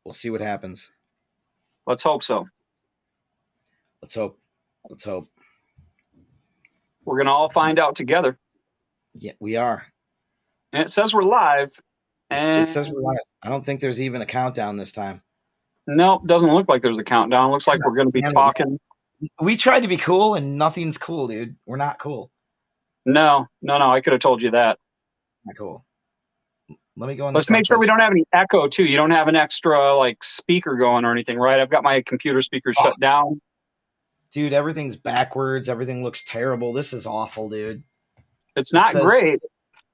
We'll see what happens. Let's hope so. Let's hope. Let's hope. We're going to all find out together. Yeah, we are. And it says we're live. And it says we're live. I don't think there's even a countdown this time. Nope, doesn't look like there's a countdown. It looks like we're going to be talking. We tried to be cool, and nothing's cool, dude. We're not cool. No. I could have told you that. Not cool. Let me go on. Let's make sure we don't have any echo, too. You don't have an extra, like, speaker going or anything, right? I've got my computer speaker shut down. Dude, everything's backwards. Everything looks terrible. This is awful, dude. It's not great.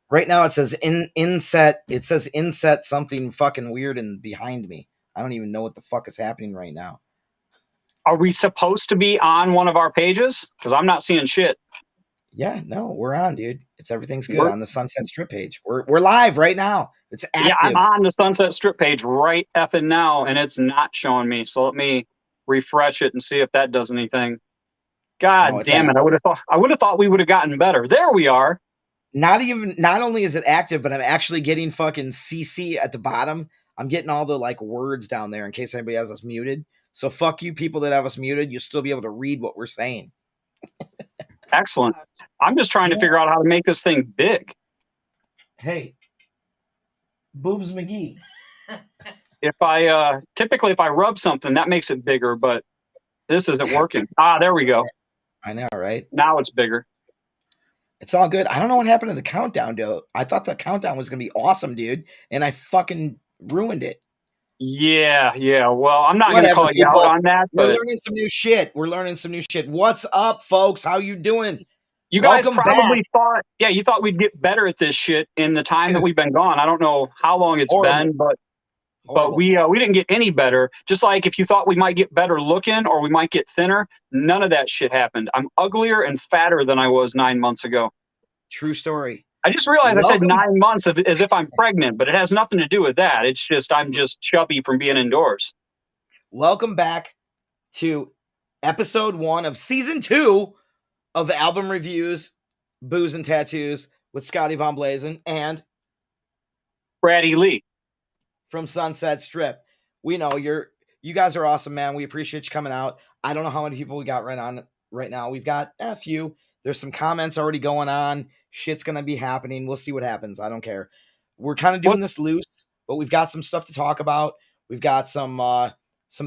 Right now it says inset. It says inset something fucking weird and behind me. I don't even know what the fuck is happening right now. Are we supposed to be on one of our pages? Because I'm not seeing shit. Yeah, no, we're on, dude. Everything's good on the Sunset Strip page. We're live right now. It's active. Yeah, I'm on the Sunset Strip page right effing now, and it's not showing me. So let me refresh it and see if that does anything. God damn it! I would have thought we would have gotten better. There we are. Not only is it active, but I'm actually getting fucking CC at the bottom. I'm getting all the like words down there in case anybody has us muted. So fuck you people that have us muted. You'll still be able to read what we're saying. Excellent. I'm just trying to figure out how to make this thing big. Hey, Boobs McGee. If I typically if I rub something, that makes it bigger, but this isn't working. There we go. I know, right? Now it's bigger. It's all good. I don't know what happened to the countdown, though. I thought the countdown was going to be awesome, dude, and I fucking ruined it. Yeah. Well, I'm not going to call you out on that. We're learning some new shit. What's up, folks? How you doing? You guys probably thought, you thought we'd get better at this shit in the time that we've been gone. I don't know how long it's been, but we didn't get any better. Just like if you thought we might get better looking or we might get thinner, none of that shit happened. I'm uglier and fatter than I was 9 months ago. True story. I just realized I said 9 months as if I'm pregnant, but it has nothing to do with that. It's just I'm just chubby from being indoors. Welcome back to episode 1 of season 2 of album reviews, booze and tattoos with Scotty von Blazin and Brady Lee from Sunset Strip. We know you guys are awesome, man. We appreciate you coming out. I don't know how many people we got right now. We've got a few. There's some comments already going on. Shit's going to be happening. We'll see what happens. I don't care. We're kind of doing this loose, but we've got some stuff to talk about. We've got some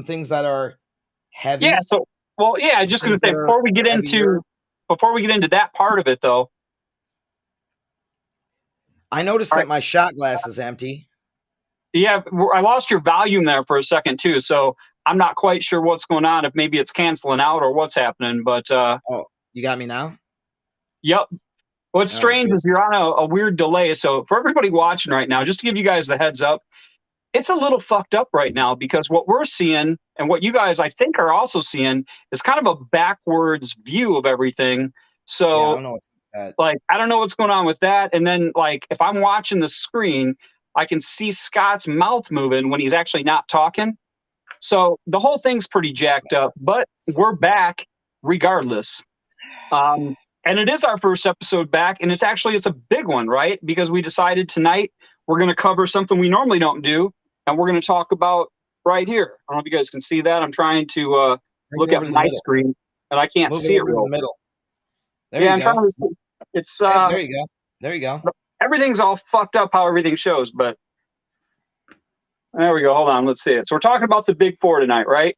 things that are heavy. Yeah. So, just going to say before we get into that part of it, though, I noticed that my shot glass is empty. Yeah, I lost your volume there for a second too, so I'm not quite sure what's going on. If maybe it's canceling out or what's happening, but you got me now? Yep. What's strange is you're on a weird delay. So for everybody watching right now, just to give you guys the heads up, it's a little fucked up right now because what we're seeing and what you guys I think are also seeing is kind of a backwards view of everything. So I don't know what's that. I don't know what's going on with that. And then if I'm watching the screen, I can see Scott's mouth moving when he's actually not talking. So the whole thing's pretty jacked up, but we're back regardless. And it is our first episode back, and it's a big one, right? Because we decided tonight we're going to cover something we normally don't do, and we're going to talk about right here. I don't know if you guys can see that. I'm trying to look at my screen, and I can't see it real. In the middle. I'm trying to see. It's there you go. There you go. Everything's all fucked up how everything shows, but there we go. Hold on, let's see it. So we're talking about the Big Four tonight, right?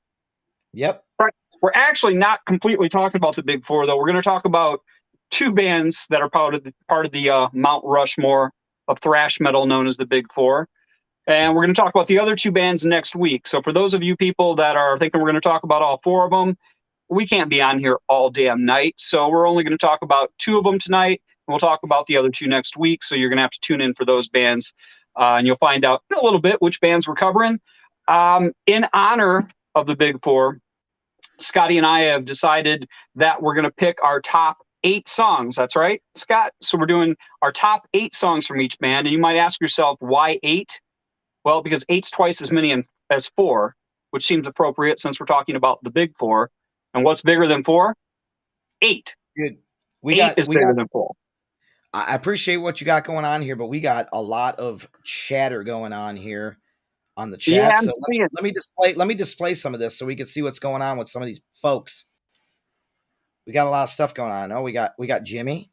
Yep. We're actually not completely talking about the Big Four, though. We're going to talk about two bands that are part of the Mount Rushmore of thrash metal known as the Big Four. And we're going to talk about the other two bands next week. So for those of you people that are thinking we're going to talk about all four of them, we can't be on here all damn night. So we're only going to talk about two of them tonight. And we'll talk about the other two next week. So you're going to have to tune in for those bands. And you'll find out in a little bit which bands we're covering. In honor of the Big Four, Scotty and I have decided that we're going to pick our top 8 songs. That's right, Scott. So we're doing our top 8 songs from each band. And you might ask yourself, why 8? Well, because 8's twice as many as 4, which seems appropriate since we're talking about the Big Four. And what's bigger than 4? 8. Good. 8 is bigger than 4. I appreciate what you got going on here, but we got a lot of chatter going on here. on the Yeah, chat. I'm So seeing. let me display some of this so we can see what's going on with some of these folks. We got a lot of stuff going on. Oh, we got Jimmy.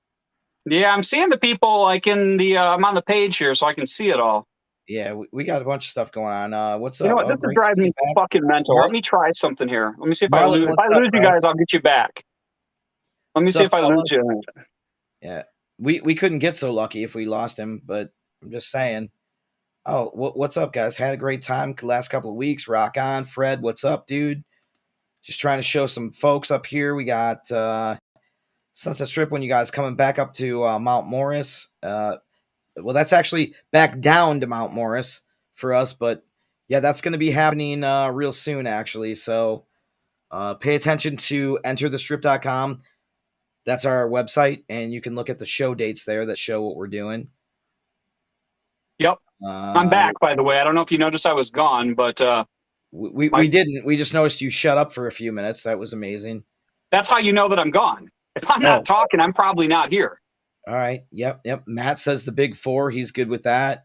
Yeah, I'm seeing the people like in the. I'm on the page here, so I can see it all. Yeah, we got a bunch of stuff going on. What's You know up? what? Oh, This is great to driving see you me back. fucking mental. Let me try something here. Let me see if I Marlon, lose. If what's I up, lose you bro? guys, I'll get you back. Let me What's see up, if I lose fellas? you. Yeah, we couldn't get so lucky if we lost him, but I'm just saying. Oh, what's up, guys? Had a great time last couple of weeks. Rock on, Fred. What's up, dude? Just trying to show some folks up here. We got Sunset Strip when you guys coming back up to Mount Morris. Well, that's actually back down to Mount Morris for us, but yeah, that's going to be happening real soon, actually. So pay attention to enterthestrip.com. That's our website, and you can look at the show dates there that show what we're doing. Yep, I'm Uh, back. By the way, I don't know if you noticed I was gone, but we didn't. We just noticed you shut up for a few minutes. That was amazing. that's how you know that I'm gone. If I'm not Oh, talking, I'm probably not here. all right. Yep. Matt says the big four. He's good with that.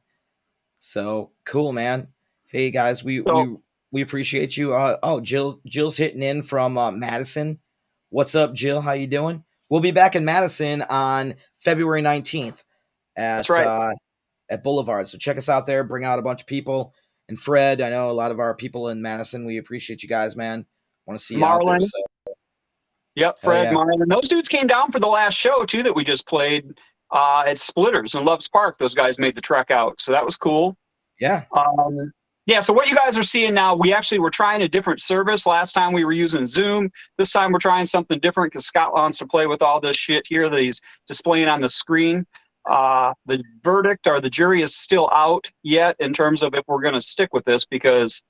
So cool, man. Hey guys, So we appreciate you. Oh, Jill's hitting in from Madison. What's up, Jill? How you doing? We'll be back in Madison on February 19th that's at right, Boulevard. So check us out there. Bring out a bunch of people. And Fred, I know a lot of our people in Madison. We appreciate you guys, man. Want to see you out there. Marlon. So Yep, hell Fred, yeah, Marlon. Those dudes came down for the last show too that we just played at Splitters in Loves Park. Those guys made the trek out, so that was cool. yeah. Yeah, so what you guys are seeing now, we actually were trying a different service. Last time we were using Zoom. This time we're trying something different because Scott wants to play with all this shit here that he's displaying on the screen. The verdict or the jury is still out yet in terms of if we're going to stick with this because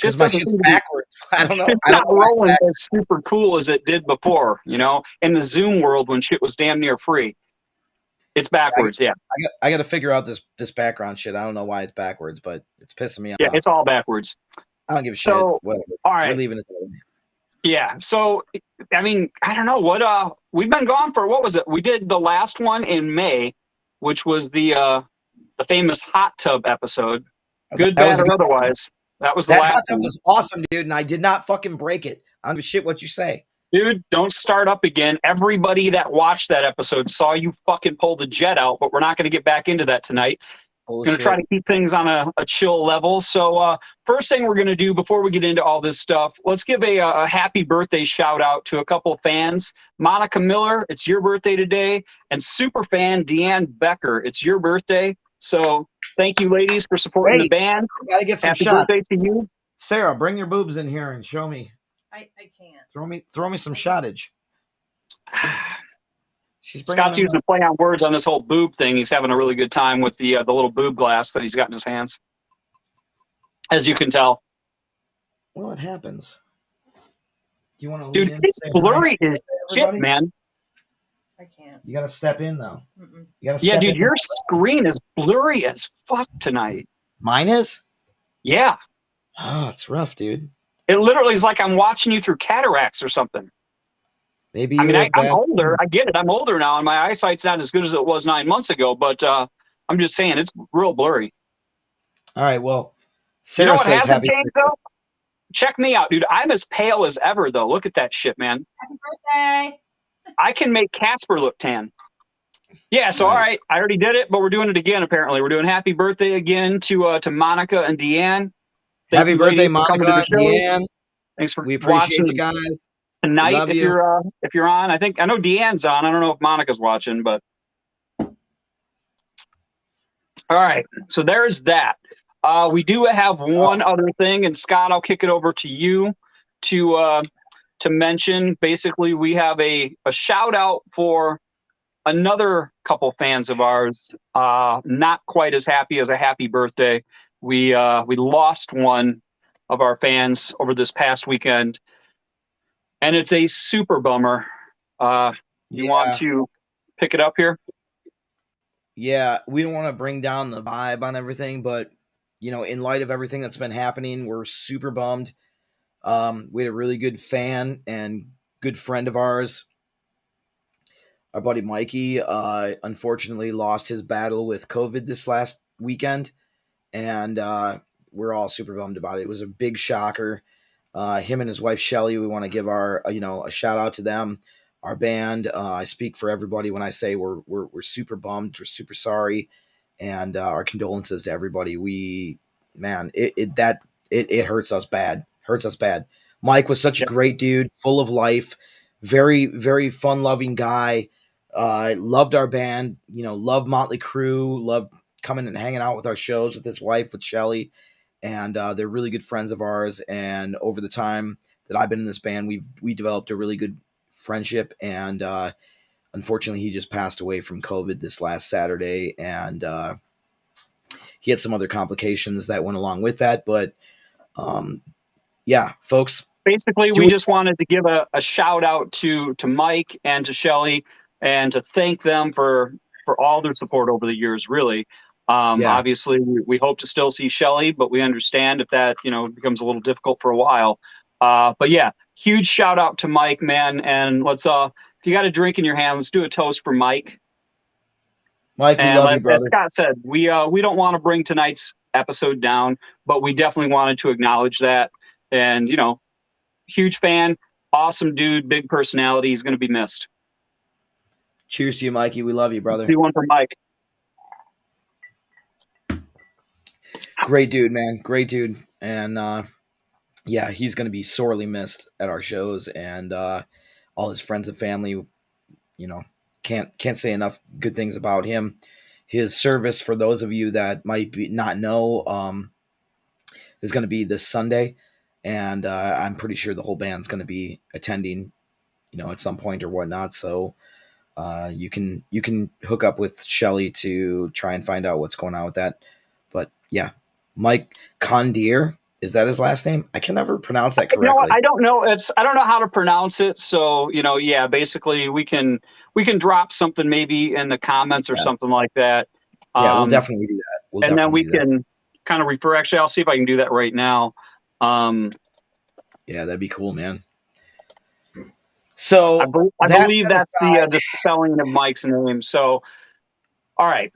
Because shit my doesn't shit's seem to be backwards. I don't know. it's I don't not know why it's rolling back. as super cool as it did before, in the Zoom world when shit was damn near free. It's backwards, yeah. I got to figure out this background shit. I don't know why it's backwards, but it's pissing me Yeah, off. it's all backwards. I don't give a shit. So, Whatever. all We're right. leaving it there. Yeah. So, I mean, I don't know what we've been gone for. What was it? We did the last one in May, which was the famous hot tub episode. Good, That was bad, a or good one. otherwise. That was the That hot last tub one. was awesome, dude, and I did not fucking break it. I don't give a shit what you say. Dude, don't start up again. Everybody that watched that episode saw you fucking pull the jet out, but we're not going to get back into that tonight. Going to try Bullshit. to keep things on a chill level. So first thing we're going to do before we get into all this stuff, let's give a happy birthday shout out to a couple of fans. Monica Miller, it's your birthday today. And super fan Deanne Becker, it's your birthday. So thank you, ladies, for supporting the Hey, band. gotta get some Happy shots. birthday to you. Sarah, bring your boobs in here and show me. I can't. Throw me some shottage. She's bringing Scott's them. using a play on words on this whole boob thing. He's having a really good time with the little boob glass that he's got in his hands, as you can tell. Well, it happens. Do you want to Dude, lean in? it's blurry as shit, man. I can't. You gotta step in though. Mm-mm. You gotta. Yeah, step dude, in. your screen is blurry as fuck tonight. Mine is. Yeah. Oh, it's rough, dude. It literally is like I'm watching you through cataracts or something. Maybe I you mean, have I'm bad. older. I get it. I'm older now, and my eyesight's not as good as it was 9 months ago. But I'm just saying, it's real blurry. All right. Well, You Sarah know what says hasn't happy. changed though? Check me out, dude. I'm as pale as ever though. Look at that shit, man. Happy birthday. I can make Casper look tan. Yeah. So Nice. all right, I already did it, but we're doing it again. Apparently, we're doing happy birthday again to Monica and Deanne. Thank Happy you, birthday, ladies, for coming to Monica, the shows. Deanne. Thanks for We appreciate watching you guys. tonight. Love If you. you're on, I know Deanne's on. I don't know if Monica's watching, but all right. So there's that. We do have one other thing, and Scott, I'll kick it over to you to mention. Basically, we have a shout out for another couple fans of ours. Not quite as happy as a happy birthday. We lost one of our fans over this past weekend, and it's a super bummer. You want to pick it up here? Yeah, we don't want to bring down the vibe on everything, but in light of everything that's been happening, we're super bummed. We had a really good fan and good friend of ours, our buddy Mikey, unfortunately lost his battle with COVID this last weekend, and we're all super bummed about it. It was a big shocker. Him and his wife Shelly, we want to give our a shout out to them, our band. I speak for everybody when I say we're super bummed, we're super sorry, and our condolences to everybody. It hurts us bad, Mike was such a Yeah. great dude, full of life, very very fun loving guy. Loved our band, loved Motley Crue, loved coming and hanging out with our shows with his wife, with Shelly, and they're really good friends of ours. And over the time that I've been in this band, we developed a really good friendship. And unfortunately, he just passed away from COVID this last Saturday, and he had some other complications that went along with that. But yeah, folks. Basically, we just wanted to give a shout out to Mike and to Shelly, and to thank them for all their support over the years, really. Obviously, we hope to still see Shelly, but we understand if that becomes a little difficult for a while. But yeah, huge shout out to Mike, man. And let's if you got a drink in your hand, let's do a toast for Mike. Mike, we love you, brother. As Scott said, we don't want to bring tonight's episode down, but we definitely wanted to acknowledge that. And huge fan, awesome dude, big personality. He's going to be missed. Cheers to you, Mikey. We love you, brother. Do one for Mike. Great dude, man. Great dude. And yeah, he's going to be sorely missed at our shows, and all his friends and family. Can't say enough good things about him. His service, for those of you that might not know, is going to be this Sunday, and I'm pretty sure the whole band's going to be attending, at some point or whatnot. So you can hook up with Shelly to try and find out what's going on with that. But yeah, Mike Condier, is that his last name? I can never pronounce that correctly. I don't know. I don't know how to pronounce it. So yeah, basically we can drop something maybe in the comments or something like that. Yeah, we'll definitely do that. And then we can kind of refer. Actually, I'll see if I can do that right now. Yeah, that'd be cool, man. So I believe that's the spelling of Mike's name. So, all right,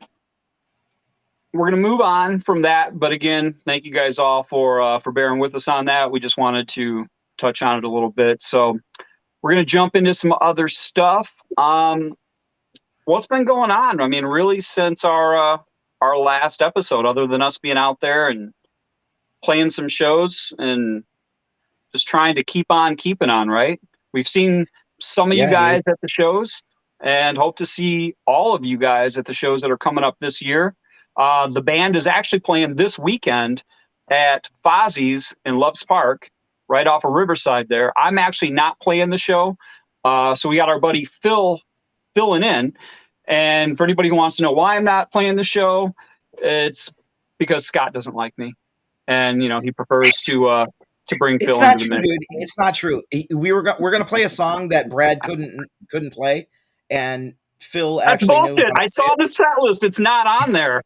we're gonna move on from that. But again, thank you guys all for bearing with us on that. We just wanted to touch on it a little bit. So we're gonna jump into some other stuff. What's been going on? I mean, really, since our last episode, other than us being out there and playing some shows and just trying to keep on keeping on, right? We've seen some of you guys at the shows, and hope to see all of you guys at the shows that are coming up this year. The band is actually playing this weekend at Fozzie's in Loves Park, right off of Riverside there. I'm actually not playing the show. So we got our buddy Phil filling in. And for anybody who wants to know why I'm not playing the show, it's because Scott doesn't like me. And, he prefers to bring Phil into the mix. Dude. It's not true. We're going to play a song that Brad couldn't play, and Phil That's actually bullshit. I saw the set list. It's not on there.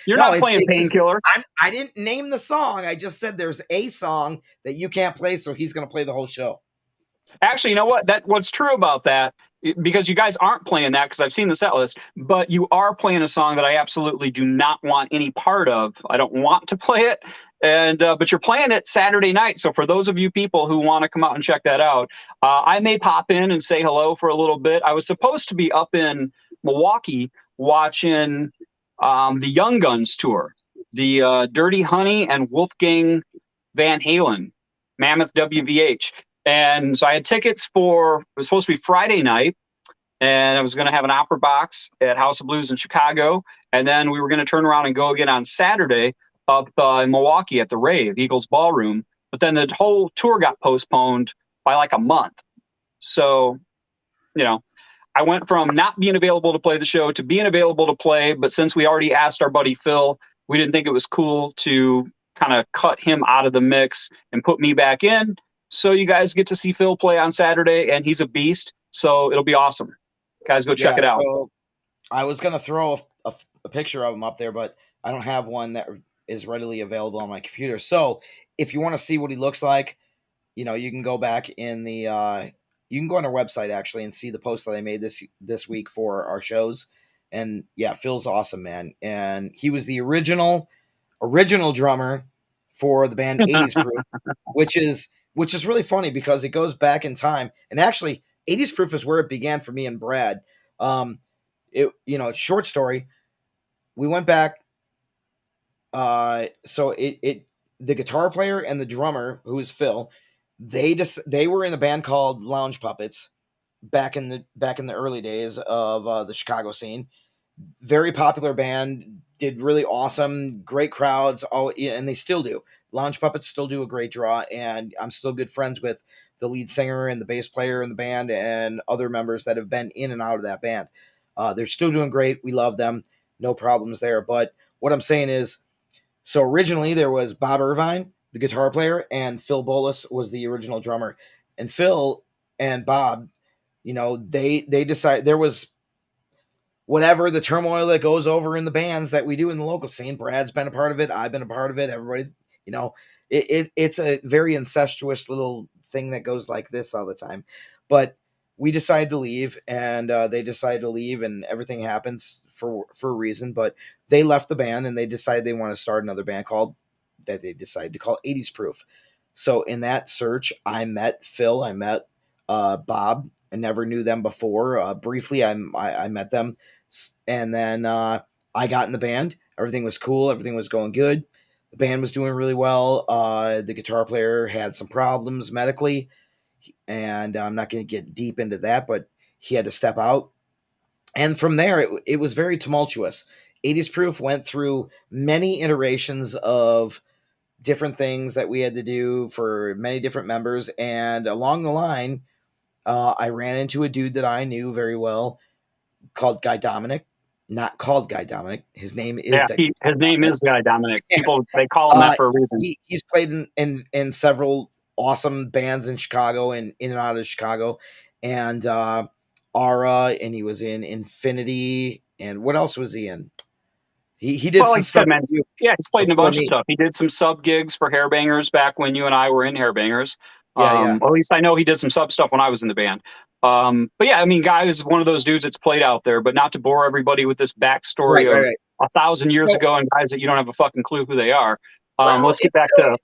You're not playing Painkiller. I didn't name the song. I just said there's a song that you can't play, so he's going to play the whole show. Actually, you know what? What's true about that, because you guys aren't playing that, because I've seen the set list, but you are playing a song that I absolutely do not want any part of. I don't want to play it, and but you're playing it Saturday night. So for those of you people who want to come out and check that out, I may pop in and say hello for a little bit. I was supposed to be up in Milwaukee watching the Young Guns tour, the Dirty Honey and Wolfgang Van Halen, Mammoth WVH. And so I had tickets it was supposed to be Friday night, and I was going to have an opera box at House of Blues in Chicago. And then we were going to turn around and go again on Saturday up in Milwaukee at the Rave, Eagles Ballroom. But then the whole tour got postponed by like a month. So, I went from not being available to play the show to being available to play. But since we already asked our buddy Phil, we didn't think it was cool to kind of cut him out of the mix and put me back in. So you guys get to see Phil play on Saturday, and he's a beast. So it'll be awesome. Guys, go check it out. So I was going to throw a picture of him up there, but I don't have one that is readily available on my computer. So if you want to see what he looks like, you can go back in the you can go on our website actually and see the post that I made this week for our shows. And yeah, Phil's awesome, man. And he was the original original drummer for the band 80s Proof, which is really funny because it goes back in time. And actually, 80s Proof is where it began for me and Brad. Short story. We went back. So the guitar player and the drummer, who is Phil, they were in a band called Lounge Puppets back in the early days of the Chicago scene. Very popular band, did really awesome, great crowds. And they still do. Lounge Puppets still do a great draw, and I'm still good friends with the lead singer and the bass player in the band and other members that have been in and out of that band. They're still doing great. We love them. No problems there. But what I'm saying is, so originally there was Bob Irvine, the guitar player, and Phil Bolus was the original drummer. And Phil and Bob, they decided there was whatever the turmoil that goes over in the bands that we do in the local scene. Brad's been a part of it. I've been a part of it. Everybody, it's a very incestuous little thing that goes like this all the time. But we decided to leave, and they decided to leave, and everything happens for a reason. But they left the band, and they decided they want to start another band that they decided to call 80s Proof. So in that search, I met Phil. I met Bob. I never knew them before. Briefly, I met them, and then I got in the band. Everything was cool. Everything was going good. The band was doing really well. The guitar player had some problems medically, and I'm not going to get deep into that, but he had to step out. And from there, it was very tumultuous. 80s Proof went through many iterations of different things that we had to do for many different members. And along the line, I ran into a dude that I knew very well called Guy Dominic. Not called Guy Dominic. His name is his name is Guy Dominic. People, they call him that for a reason. He's played in several awesome bands in Chicago and in and out of Chicago. And Aura, and he was in Infinity. And what else was he in? He did some stuff. Yeah, he's played in a bunch of stuff. He did some sub gigs for Hairbangers back when you and I were in Hairbangers. Yeah. At least I know he did some sub stuff when I was in the band. But yeah, I mean, Guy is one of those dudes that's played out there. But not to bore everybody with this backstory of 1,000 years ago and guys that you don't have a fucking clue who they are. Let's get back to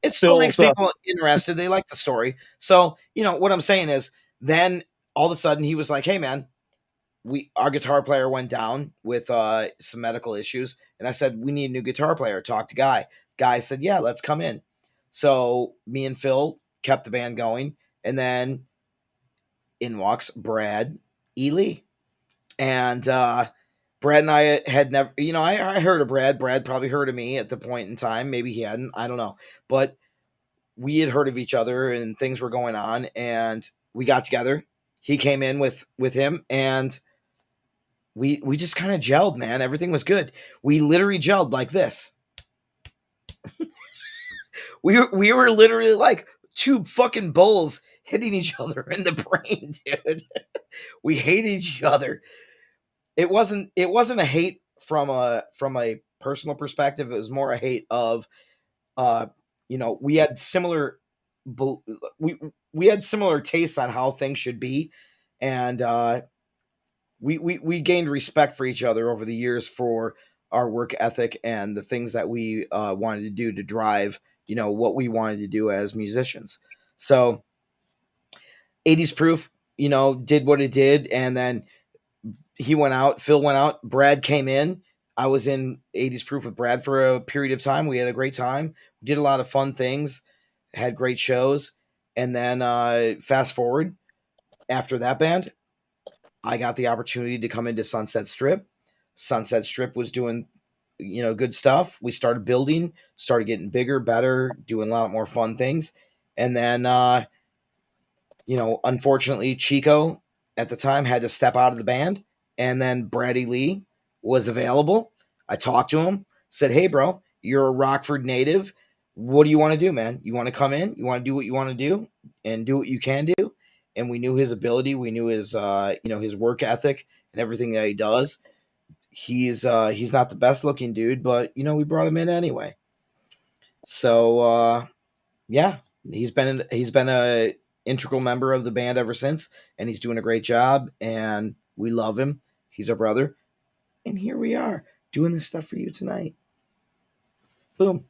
it still makes people interested. They like the story. So what I'm saying is, then all of a sudden he was like, "Hey, man." Our guitar player went down with some medical issues, and I said, we need a new guitar player. Talk to Guy. Guy said, yeah, let's come in. So me and Phil kept the band going, and then in walks Brad E. Lee. And Brad and I had never, I heard of Brad. Brad probably heard of me at the point in time. Maybe he hadn't. I don't know. But we had heard of each other, and things were going on, and we got together. He came in with him, and we just kind of gelled, man. Everything was good. We literally gelled like this. we were literally like two fucking bulls hitting each other in the brain, dude. We hated each other. It wasn't a hate from a personal perspective. It was more a hate of we had similar we had similar tastes on how things should be, and we gained respect for each other over the years for our work ethic and the things that we wanted to do to drive, what we wanted to do as musicians. So 80s Proof, did what it did. And then he went out, Phil went out, Brad came in. I was in 80s Proof with Brad for a period of time. We had a great time. We did a lot of fun things, had great shows. And then fast forward, after that band, I got the opportunity to come into Sunset Strip. Sunset Strip was doing, good stuff. We started building, started getting bigger, better, doing a lot more fun things. And then, unfortunately, Chico at the time had to step out of the band. And then Brady Lee was available. I talked to him, said, hey, bro, you're a Rockford native. What do you want to do, man? You want to come in? You want to do what you want to do and do what you can do? And we knew his ability. We knew his, his work ethic and everything that he does. He's not the best looking dude, but we brought him in anyway. So yeah, he's been a integral member of the band ever since, and he's doing a great job. And we love him. He's our brother, and here we are doing this stuff for you tonight. Boom.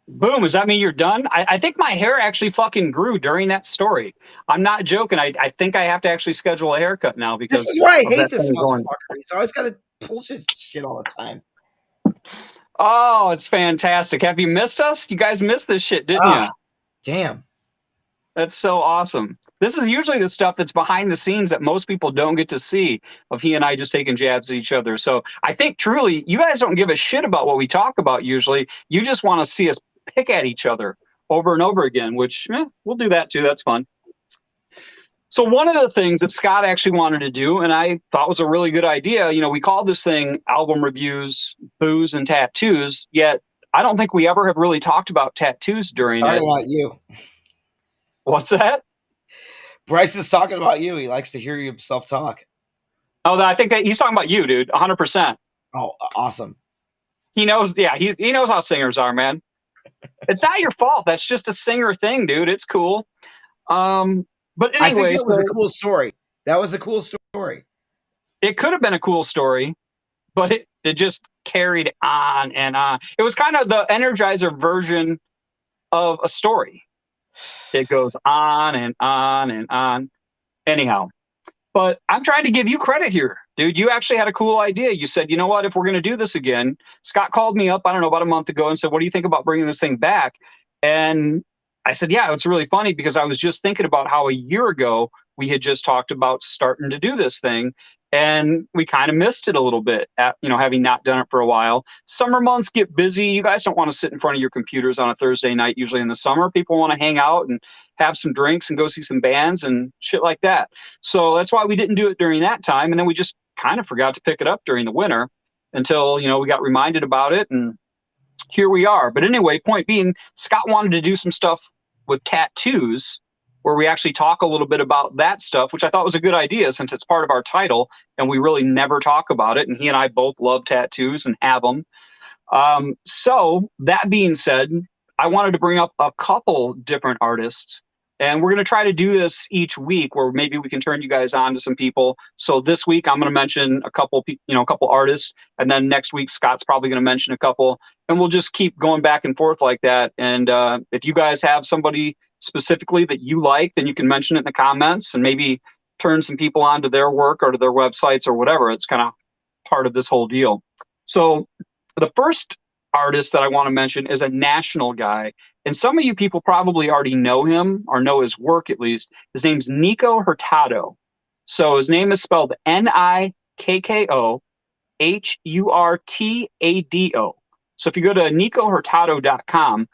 Boom. Does that mean you're done? I think my hair actually fucking grew during that story. I'm not joking. I think I have to actually schedule a haircut now This because is why I of hate that this thing going. motherfucker. He's always got to bullshit shit all the time. Oh, it's fantastic. Have you missed us? You guys missed this shit, didn't you? Damn. That's so awesome. This is usually the stuff that's behind the scenes that most people don't get to see of he and I just taking jabs at each other. So I think truly you guys don't give a shit about what we talk about usually. You just want to see us pick at each other over and over again, which we'll do that too. That's fun. So one of the things that Scott actually wanted to do, and I thought was a really good idea, we called this thing album reviews, booze, and tattoos, yet I don't think we ever have really talked about tattoos during Talking it. about you. What's that? Bryce is talking about you. He likes to hear himself talk. Oh, I think that he's talking about you, dude. 100%. Oh, awesome. He knows. Yeah, he knows how singers are, man. It's not your fault. That's just a singer thing, dude. It's cool. But I think anyway, that was a cool story. That was a cool story. it could have been a cool story, but it just carried on and on. It was kind of the Energizer version of a story. It goes on and on and on. Anyhow, but I'm trying to give you credit here, dude. You actually had a cool idea. You said, you know what, if we're going to do this again, Scott called me up, I don't know, about a month ago and said, what do you think about bringing this thing back? And I said, yeah, it's really funny because I was just thinking about how a year ago we had just talked about starting to do this thing. And we kind of missed it a little bit at, having not done it for a while. Summer months get busy. You guys don't want to sit in front of your computers on a Thursday night. Usually in the summer, people want to hang out and have some drinks and go see some bands and shit like that. So that's why we didn't do it during that time. And then we just kind of forgot to pick it up during the winter until, we got reminded about it. And here we are. But anyway, point being, Scott wanted to do some stuff with tattoos where we actually talk a little bit about that stuff, which I thought was a good idea since it's part of our title and we really never talk about it. And he and I both love tattoos and have them. So that being said, I wanted to bring up a couple different artists, and we're going to try to do this each week where maybe we can turn you guys on to some people. So this week I'm going to mention a couple artists, and then next week Scott's probably going to mention a couple, and we'll just keep going back and forth like that. And if you guys have somebody specifically that you like, then you can mention it in the comments and maybe turn some people on to their work or to their websites or whatever. It's kind of part of this whole deal. So the first artist that I want to mention is a national guy. And some of you people probably already know him or know his work at least. His name's Nico Hurtado. So his name is spelled Nikko Hurtado. So if you go to nicohurtado.com,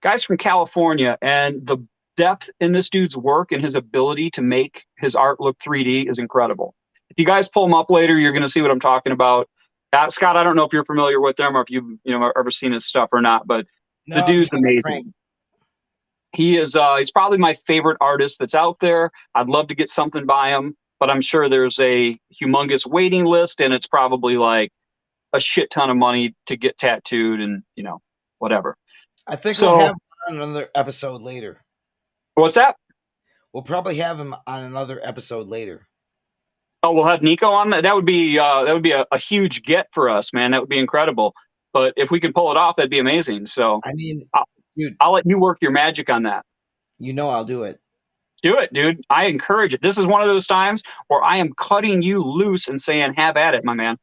guy's from California, and the depth in this dude's work and his ability to make his art look 3D is incredible. If you guys pull him up later, you're going to see what I'm talking about. Scott, I don't know if you're familiar with him or if you've ever seen his stuff or not, but the dude's amazing. He is he's probably my favorite artist that's out there. I'd love to get something by him, but I'm sure there's a humongous waiting list, and it's probably like a shit ton of money to get tattooed and whatever. I think we'll have him on another episode later. What's that? We'll probably have him on another episode later. Oh, we'll have Nico on that. That would be a huge get for us, man. That would be incredible. But if we can pull it off, that'd be amazing. So I mean, dude, I'll let you work your magic on that. I'll do it. Do it, dude. I encourage it. This is one of those times where I am cutting you loose and saying, "Have at it, my man."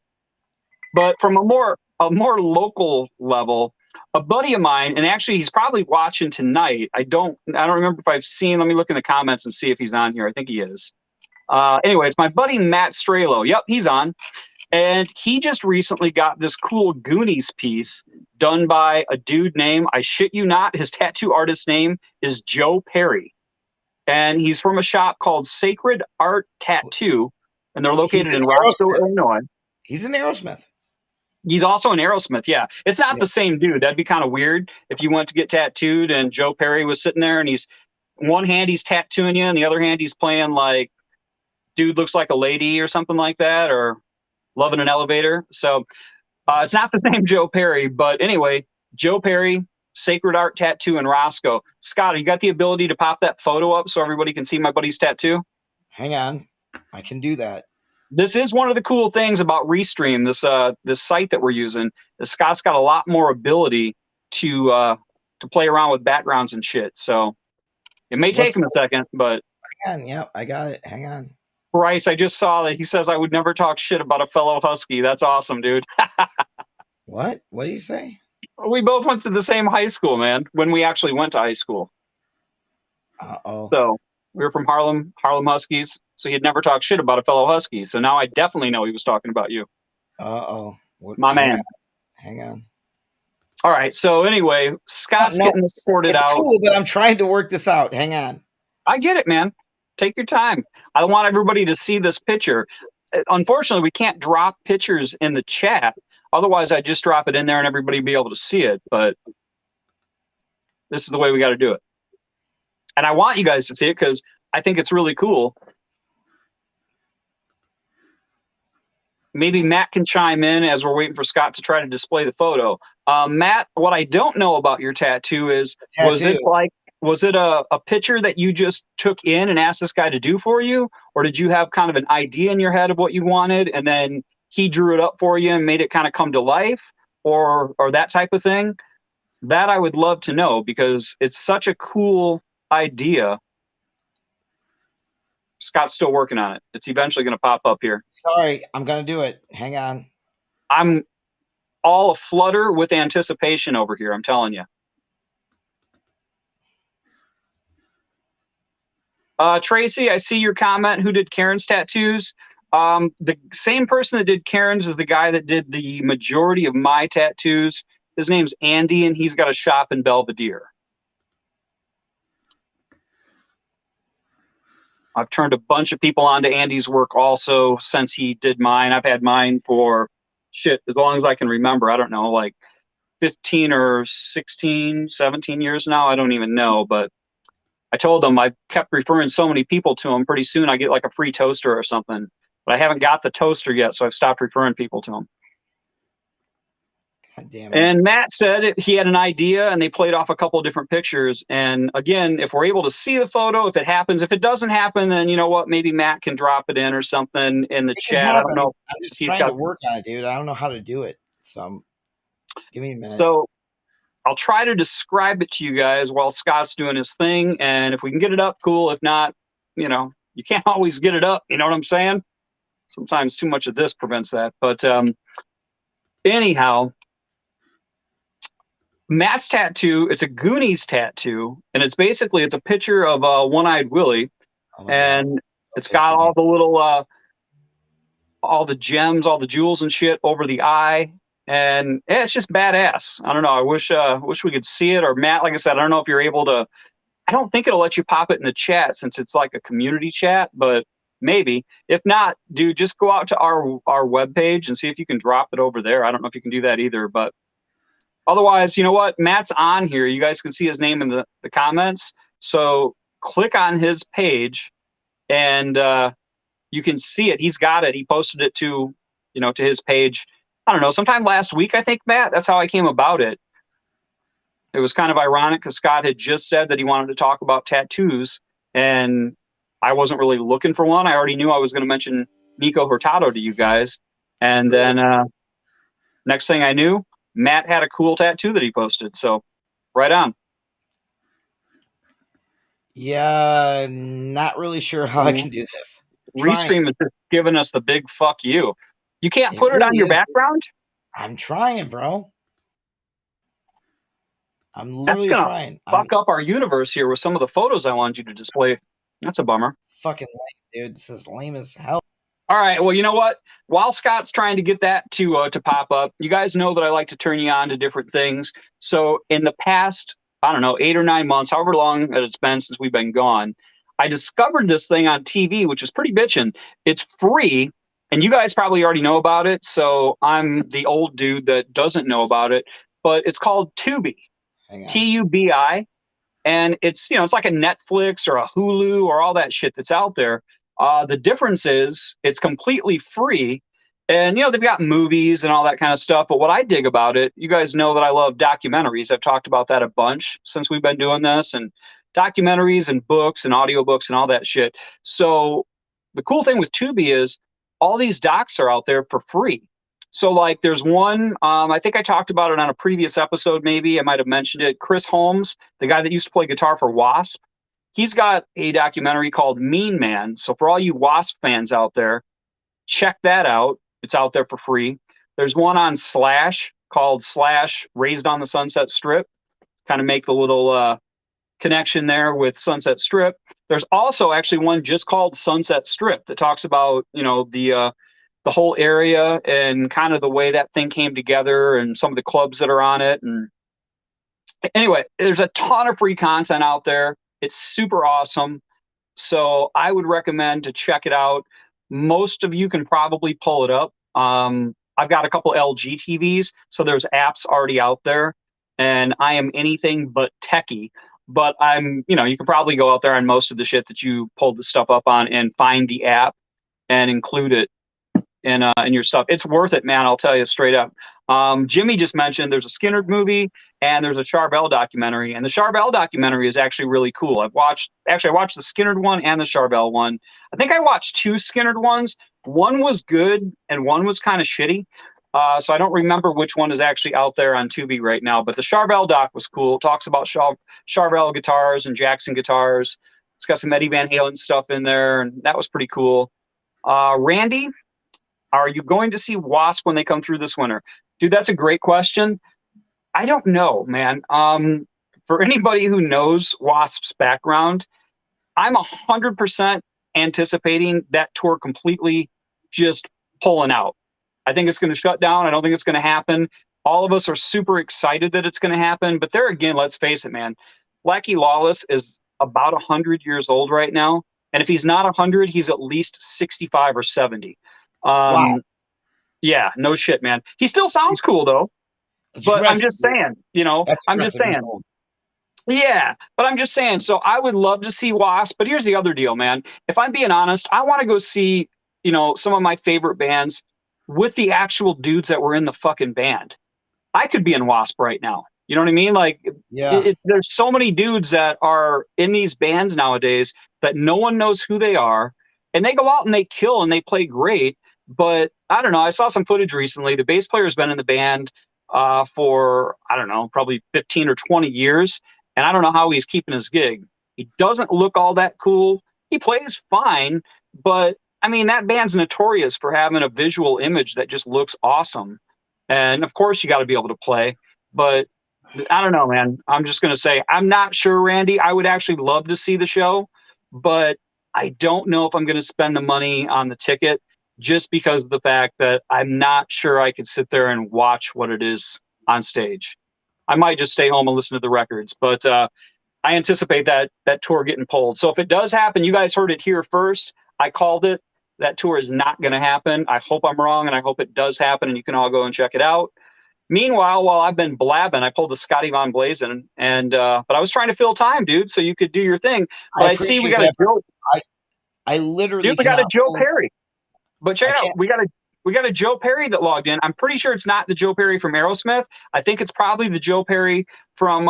But from a more local level, a buddy of mine, and actually he's probably watching tonight. I don't remember if I've seen. Let me look in the comments and see if he's on here. I think he is. Anyway, it's my buddy Matt Strelo. Yep, he's on. And he just recently got this cool Goonies piece done by a dude named, I shit you not, his tattoo artist name is Joe Perry. And he's from a shop called Sacred Art Tattoo, and they're located in Roscoe, Illinois. He's an Aerosmith. He's also an Aerosmith, yeah. It's not the same dude. That'd be kind of weird if you went to get tattooed and Joe Perry was sitting there and he's, one hand he's tattooing you and the other hand he's playing like Dude Looks Like a Lady or something like that, or Loving an Elevator. So it's not the same Joe Perry, but anyway, Joe Perry, Sacred Art Tattoo in Roscoe. Scott, you got the ability to pop that photo up so everybody can see my buddy's tattoo? Hang on. I can do that. This is one of the cool things about Restream, this site that we're using. Scott's got a lot more ability to play around with backgrounds and shit. So it may take him a second, but hang on. Yep, I got it. Hang on. Bryce, I just saw that he says I would never talk shit about a fellow Husky. That's awesome, dude. What? What do you say? We both went to the same high school, man, when we actually went to high school. Uh-oh. So we were from Harlem Huskies. So he'd never talk shit about a fellow Husky. So now I definitely know he was talking about you. Uh-oh. My man. Hang on. All right. So anyway, Scott's getting this sorted out. Cool, but I'm trying to work this out. Hang on. I get it, man. Take your time. I want everybody to see this picture. Unfortunately, we can't drop pictures in the chat. Otherwise, I'd just drop it in there and everybody be able to see it. But this is the way we got to do it. And I want you guys to see it because I think it's really cool. Maybe Matt can chime in as we're waiting for Scott to try to display the photo. Matt, what I don't know about your tattoo is, was it a picture that you just took in and asked this guy to do for you? Or did you have kind of an idea in your head of what you wanted and then he drew it up for you and made it kind of come to life or that type of thing? That I would love to know because it's such a cool idea. Scott's still working on it. It's eventually going to pop up here. Sorry, I'm going to do it. Hang on. I'm all aflutter with anticipation over here, I'm telling you. Tracy, I see your comment. Who did Karen's tattoos? The same person that did Karen's is the guy that did the majority of my tattoos. His name's Andy, and he's got a shop in Belvedere. I've turned a bunch of people onto Andy's work also since he did mine. I've had mine for as long as I can remember. I don't know, like 15 or 16, 17 years now. I don't even know, but I told him I kept referring so many people to him. Pretty soon I get like a free toaster or something, but I haven't got the toaster yet. So I've stopped referring people to him. God damn it. And Matt said he had an idea and they played off a couple of different pictures. And again, if we're able to see the photo, if it happens, if it doesn't happen, then you know what, maybe Matt can drop it in or something in the chat. I don't know. I'm just trying to work on it, dude. I don't know how to do it. So give me a minute. So I'll try to describe it to you guys while Scott's doing his thing. And if we can get it up, cool. If not, you know, you can't always get it up. You know what I'm saying? Sometimes too much of this prevents that. But anyhow, Matt's tattoo, it's a Goonies tattoo. And it's basically, it's a picture of One-Eyed Willie. And it's got all the little, all the gems, all the jewels and shit over the eye. And yeah, it's just badass. I don't know. I wish we could see it. Or Matt, like I said, I don't know if you're able to. I don't think it'll let you pop it in the chat since it's like a community chat, but maybe. If not, dude, just go out to our webpage and see if you can drop it over there. I don't know if you can do that either, but otherwise, you know what? Matt's on here. You guys can see his name in the comments. So click on his page and you can see it. He's got it. He posted it to his page. I don't know, sometime last week, I think, Matt. That's how I came about it. It was kind of ironic because Scott had just said that he wanted to talk about tattoos, and I wasn't really looking for one. I already knew I was going to mention Nico Hurtado to you guys. And then next thing I knew, Matt had a cool tattoo that he posted. So right on. Yeah, not really sure how I can do this. Restream is just giving us the big fuck you. You can't put it on your background? I'm trying, bro. I'm literally trying. Fuck up our universe here with some of the photos I wanted you to display. That's a bummer. Fucking lame, dude. This is lame as hell. All right. Well, you know what? While Scott's trying to get that to pop up, you guys know that I like to turn you on to different things. So in the past, I don't know, 8 or 9 months, however long that it's been since we've been gone, I discovered this thing on TV, which is pretty bitchin'. It's free. And you guys probably already know about it, so I'm the old dude that doesn't know about it. But it's called Tubi, Tubi, and it's it's like a Netflix or a Hulu or all that shit that's out there. The difference is it's completely free, and they've got movies and all that kind of stuff. But what I dig about it, you guys know that I love documentaries. I've talked about that a bunch since we've been doing this, and documentaries and books and audiobooks and all that shit. So the cool thing with Tubi is, all these docs are out there for free. So like there's one, I think I talked about it on a previous episode, maybe I might have mentioned it. Chris Holmes, the guy that used to play guitar for Wasp, he's got a documentary called Mean Man. So for all you Wasp fans out there, check that out. It's out there for free. There's one on Slash called Slash Raised on the Sunset Strip. Kind of make the little connection there with Sunset Strip. There's also actually one just called Sunset Strip that talks about, you know, the whole area and kind of the way that thing came together and some of the clubs that are on it. And anyway, there's a ton of free content out there. It's super awesome. So I would recommend to check it out. Most of you can probably pull it up. I've got a couple LG TVs, so there's apps already out there, and I am anything but techie. But I'm, you know, you can probably go out there on most of the shit that you pulled the stuff up on and find the app and include it in your stuff. It's worth it, man. I'll tell you straight up. Jimmy just mentioned there's a Skinner movie and there's a Charbel documentary, and the Charbel documentary is actually really cool. I watched the Skinner one and the Charbel one. I think I watched two Skinner ones. One was good and one was kind of shitty. So I don't remember which one is actually out there on Tubi right now, but the Charbel doc was cool. It talks about Charbel guitars and Jackson guitars. It's got some Eddie Van Halen stuff in there, and that was pretty cool. Randy, are you going to see Wasp when they come through this winter? Dude, that's a great question. I don't know, man. For anybody who knows Wasp's background, I'm 100% anticipating that tour completely just pulling out. I think it's going to shut down. I don't think it's going to happen. All of us are super excited that it's going to happen. But there again, let's face it, man. Blackie Lawless is about 100 years old right now. And if he's not 100, he's at least 65 or 70. Wow. Yeah, no shit, man. He still sounds cool, though. It's But I'm aggressive. just saying, you know, That's I'm just aggressive. saying. Yeah, but I'm just saying. So I would love to see Wasp. But here's the other deal, man. If I'm being honest, I want to go see, you know, some of my favorite bands with the actual dudes that were in the fucking band. I could be in Wasp right now. You know what I mean? Like, Yeah. there's so many dudes that are in these bands nowadays that no one knows who they are. And they go out and they kill and they play great. But I don't know. I saw some footage recently. The bass player has been in the band for, I don't know, probably 15 or 20 years. And I don't know how he's keeping his gig. He doesn't look all that cool. He plays fine, but I mean, that band's notorious for having a visual image that just looks awesome. And of course, you got to be able to play. But I don't know, man. I'm just going to say, I'm not sure, Randy. I would actually love to see the show, but I don't know if I'm going to spend the money on the ticket just because of the fact that I'm not sure I could sit there and watch what it is on stage. I might just stay home and listen to the records, but I anticipate that tour getting pulled. So if it does happen, you guys heard it here first. I called it. That tour is not going to happen. I hope I'm wrong, and I hope it does happen, and you can all go and check it out. Meanwhile, while I've been blabbing, I pulled a Scotty von Blazin, and but I was trying to fill time, dude, so you could do your thing. But I see we got a Joe. I literally Dude, we got a Joe pull- Perry. But check it out. We got a Joe Perry that logged in. I'm pretty sure it's not the Joe Perry from Aerosmith. I think it's probably the Joe Perry from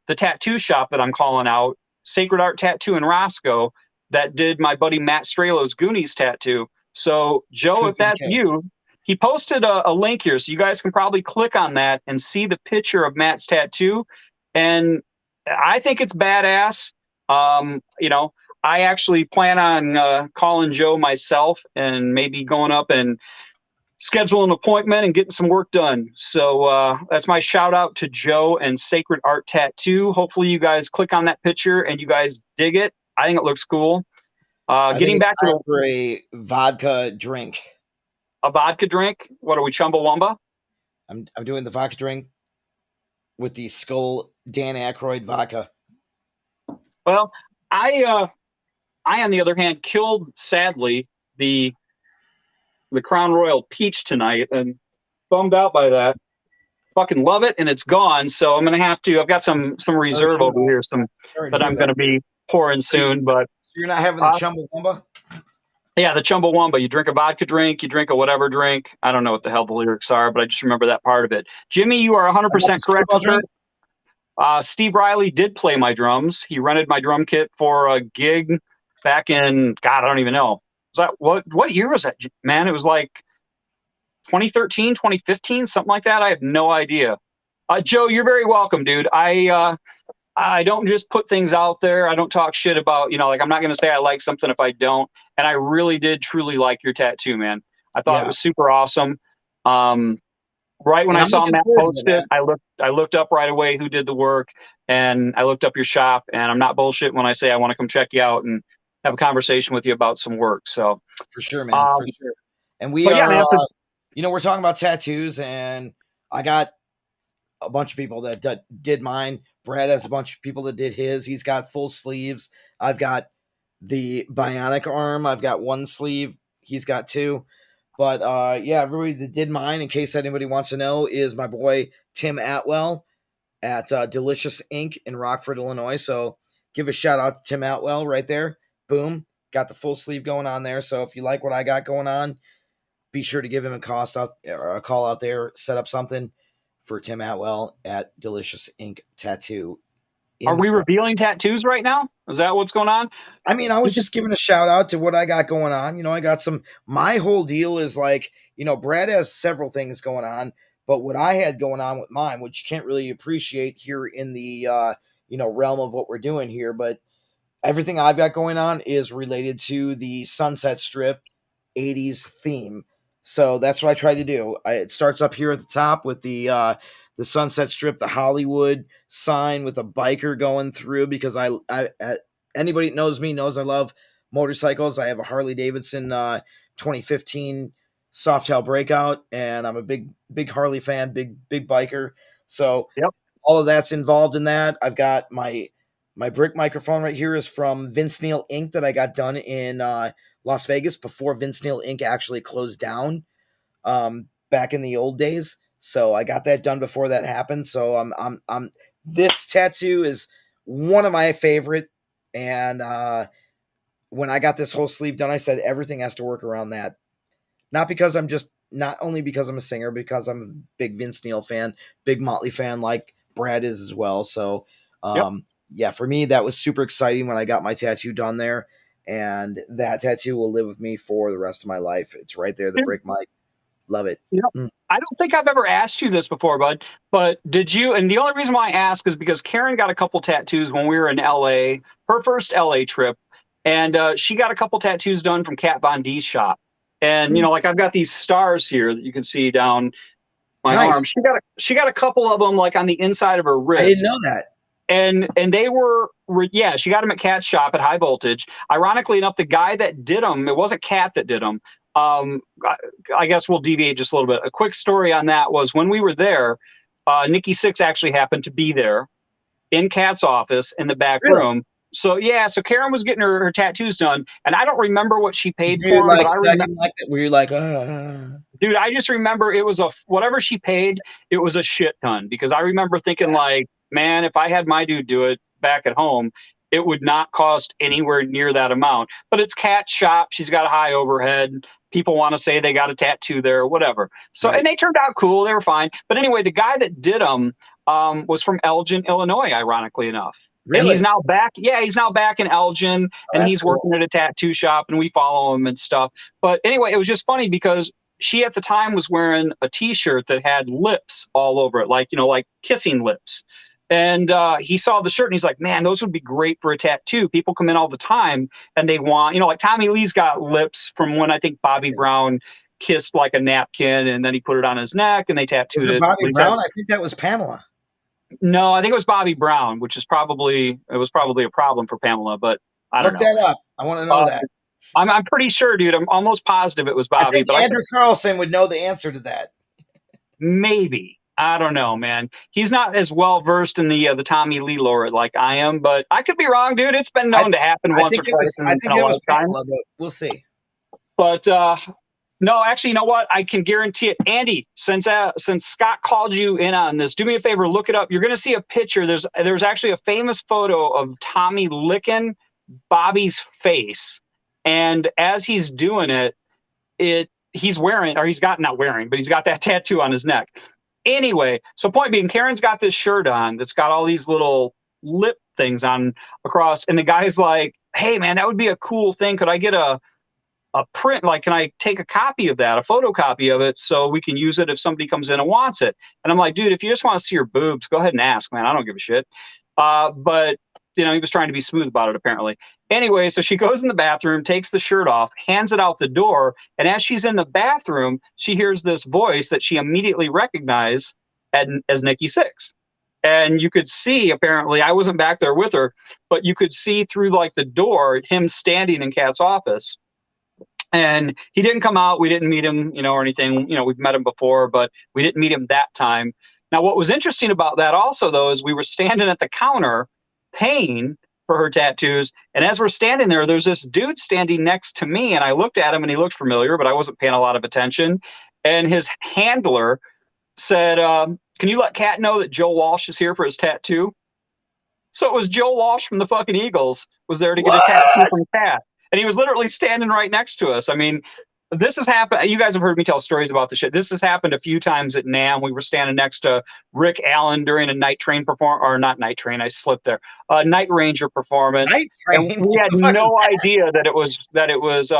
the tattoo shop that I'm calling out, Sacred Art Tattoo in Roscoe, that did my buddy Matt Stralo's Goonies tattoo. So, Joe, if that's you, he posted a link here. So you guys can probably click on that and see the picture of Matt's tattoo. And I think it's badass. You know, I actually plan on calling Joe myself and maybe going up and schedule an appointment and getting some work done. So that's my shout out to Joe and Sacred Art Tattoo. Hopefully you guys click on that picture and you guys dig it. I think it looks cool. Getting back to a vodka drink. A vodka drink. What are we, Chumbawamba? I'm doing the vodka drink with the Skull Dan Aykroyd vodka. Well, I on the other hand killed sadly the Crown Royal Peach tonight and bummed out by that. Fucking love it, and it's gone. So I'm gonna have to. I've got some reserve over here, that I'm gonna be pouring soon. But so you're not having the Chumbawamba? Yeah, the Chumbawamba. You drink a vodka drink, you drink a whatever drink. I don't know what the hell the lyrics are, but I just remember that part of it. Jimmy, you are 100% correct, sir. Steve Riley did play my drums. He rented my drum kit for a gig back in, God, I don't even know, that what year was that, man? It was like 2013, 2015, something like that. I have no idea. Joe, you're very welcome, dude. I don't just put things out there. I don't talk shit about, like, I'm not going to say I like something if I don't. And I really did truly like your tattoo, man. I thought it was super awesome. Right when And I I'm saw looking Matt forward to post it, it, I looked up right away who did the work, and I looked up your shop. And I'm not bullshit when I say I want to come check you out and have a conversation with you about some work. So for sure, man, for sure. And we but yeah, are, man, we're talking about tattoos, and I got a bunch of people that did mine. Brad has a bunch of people that did his. He's got full sleeves. I've got the bionic arm. I've got one sleeve. He's got two. But yeah, everybody that did mine, in case anybody wants to know, is my boy Tim Atwell at Delicious Ink in Rockford, Illinois. So give a shout out to Tim Atwell right there. Boom. Got the full sleeve going on there. So if you like what I got going on, be sure to give him a call out there, set up something for Tim Atwell at Delicious Ink Tattoo. are we revealing tattoos right now? Is that what's going on? I mean, I was just giving a shout out to what I got going on. I got my whole deal is like, Brad has several things going on, but what I had going on with mine, which you can't really appreciate here in the, realm of what we're doing here, but everything I've got going on is related to the Sunset Strip 80s theme. So that's what I try to do. It starts up here at the top with the Sunset Strip, the Hollywood sign with a biker going through, because I anybody that knows me knows I love motorcycles. I have a Harley Davidson 2015 Softail Breakout, and I'm a big Harley fan, big biker. So all of that's involved in that. I've got my brick microphone right here is from Vince Neil Inc. that I got done in Las Vegas before Vince Neil Inc. actually closed down back in the old days. So I got that done before that happened. So I'm this tattoo is one of my favorite. And when I got this whole sleeve done, I said everything has to work around that. Not only because I'm a singer, because I'm a big Vince Neil fan, big Motley fan, like Brad is as well. So yeah, for me, that was super exciting when I got my tattoo done there. And that tattoo will live with me for the rest of my life. It's right there, the brick mic. Love it. I don't think I've ever asked you this before, bud, but did you? And the only reason why I ask is because Karen got a couple tattoos when we were in LA, her first LA trip, and she got a couple tattoos done from Kat Von D's shop. And like I've got these stars here that you can see down my arm. She got a couple of them like on the inside of her wrist. I didn't know that. And they were she got them at Kat's shop at High Voltage. Ironically enough, the guy that did them, it wasn't Kat that did them. I guess we'll deviate just a little bit. A quick story on that was when we were there, Nikki Sixx actually happened to be there in Kat's office in the back room. So so Karen was getting her tattoos done, and I don't remember what she paid for them, but I remember like that, where you're like, dude, I just remember it was whatever she paid, it was a shit ton, because I remember thinking like, man, if I had my dude do it back at home, it would not cost anywhere near that amount. But it's Kat's shop. She's got a high overhead. People want to say they got a tattoo there or whatever. So, and they turned out cool. They were fine. But anyway, the guy that did them was from Elgin, Illinois, ironically enough. Really? And he's now back. Yeah, he's now back in Elgin, and he's working at a tattoo shop, and we follow him and stuff. But anyway, it was just funny because she at the time was wearing a T-shirt that had lips all over it, like kissing lips. And he saw the shirt and he's like, man, those would be great for a tattoo. People come in all the time and they want, like Tommy Lee's got lips from when I think Bobby Brown kissed like a napkin and then he put it on his neck and they tattooed it. Bobby Brown? I think that was Pamela. No, I think it was Bobby Brown, which is probably a problem for Pamela, but I don't know. Look that up. I want to know that. I'm pretty sure, dude. I'm almost positive it was Bobby. I think Andrew Carlson would know the answer to that. Maybe. I don't know, man. He's not as well versed in the Tommy Lee lore like I am, but I could be wrong, dude. It's been known to happen once or twice in a lot of time. We'll see. But no, actually, you know what? I can guarantee it. Andy, since Scott called you in on this, do me a favor, look it up. You're going to see a picture. There's actually a famous photo of Tommy licking Bobby's face, and as he's doing he's got that tattoo on his neck. Anyway, so point being, Karen's got this shirt on that's got all these little lip things on across, and the guy's like, hey, man, that would be a cool thing. Could I get a print, like, can I take a copy of that, a photocopy of it, so we can use it if somebody comes in and wants it? And I'm like, dude, if you just want to see your boobs, go ahead and ask, man. I don't give a shit. But, he was trying to be smooth about it, apparently. Anyway, so she goes in the bathroom, takes the shirt off, hands it out the door. And as she's in the bathroom, she hears this voice that she immediately recognized as Nikki Sixx. And you could see, apparently, I wasn't back there with her, but you could see through like the door, him standing in Kat's office. And he didn't come out. We didn't meet him, or anything. We've met him before, but we didn't meet him that time. Now, what was interesting about that also, though, is we were standing at the counter paying for her tattoos. And as we're standing there, there's this dude standing next to me. And I looked at him and he looked familiar, but I wasn't paying a lot of attention. And his handler said, can you let Kat know that Joe Walsh is here for his tattoo? So it was Joe Walsh from the fucking Eagles was there to get a tattoo from Kat. And he was literally standing right next to us. I mean, this has happened. You guys have heard me tell stories about this shit. This has happened a few times at NAMM. We were standing next to Rick Allen during a Night Train or not Night Train. I slipped there. Night Ranger performance. Night Train? And we had no idea that it was.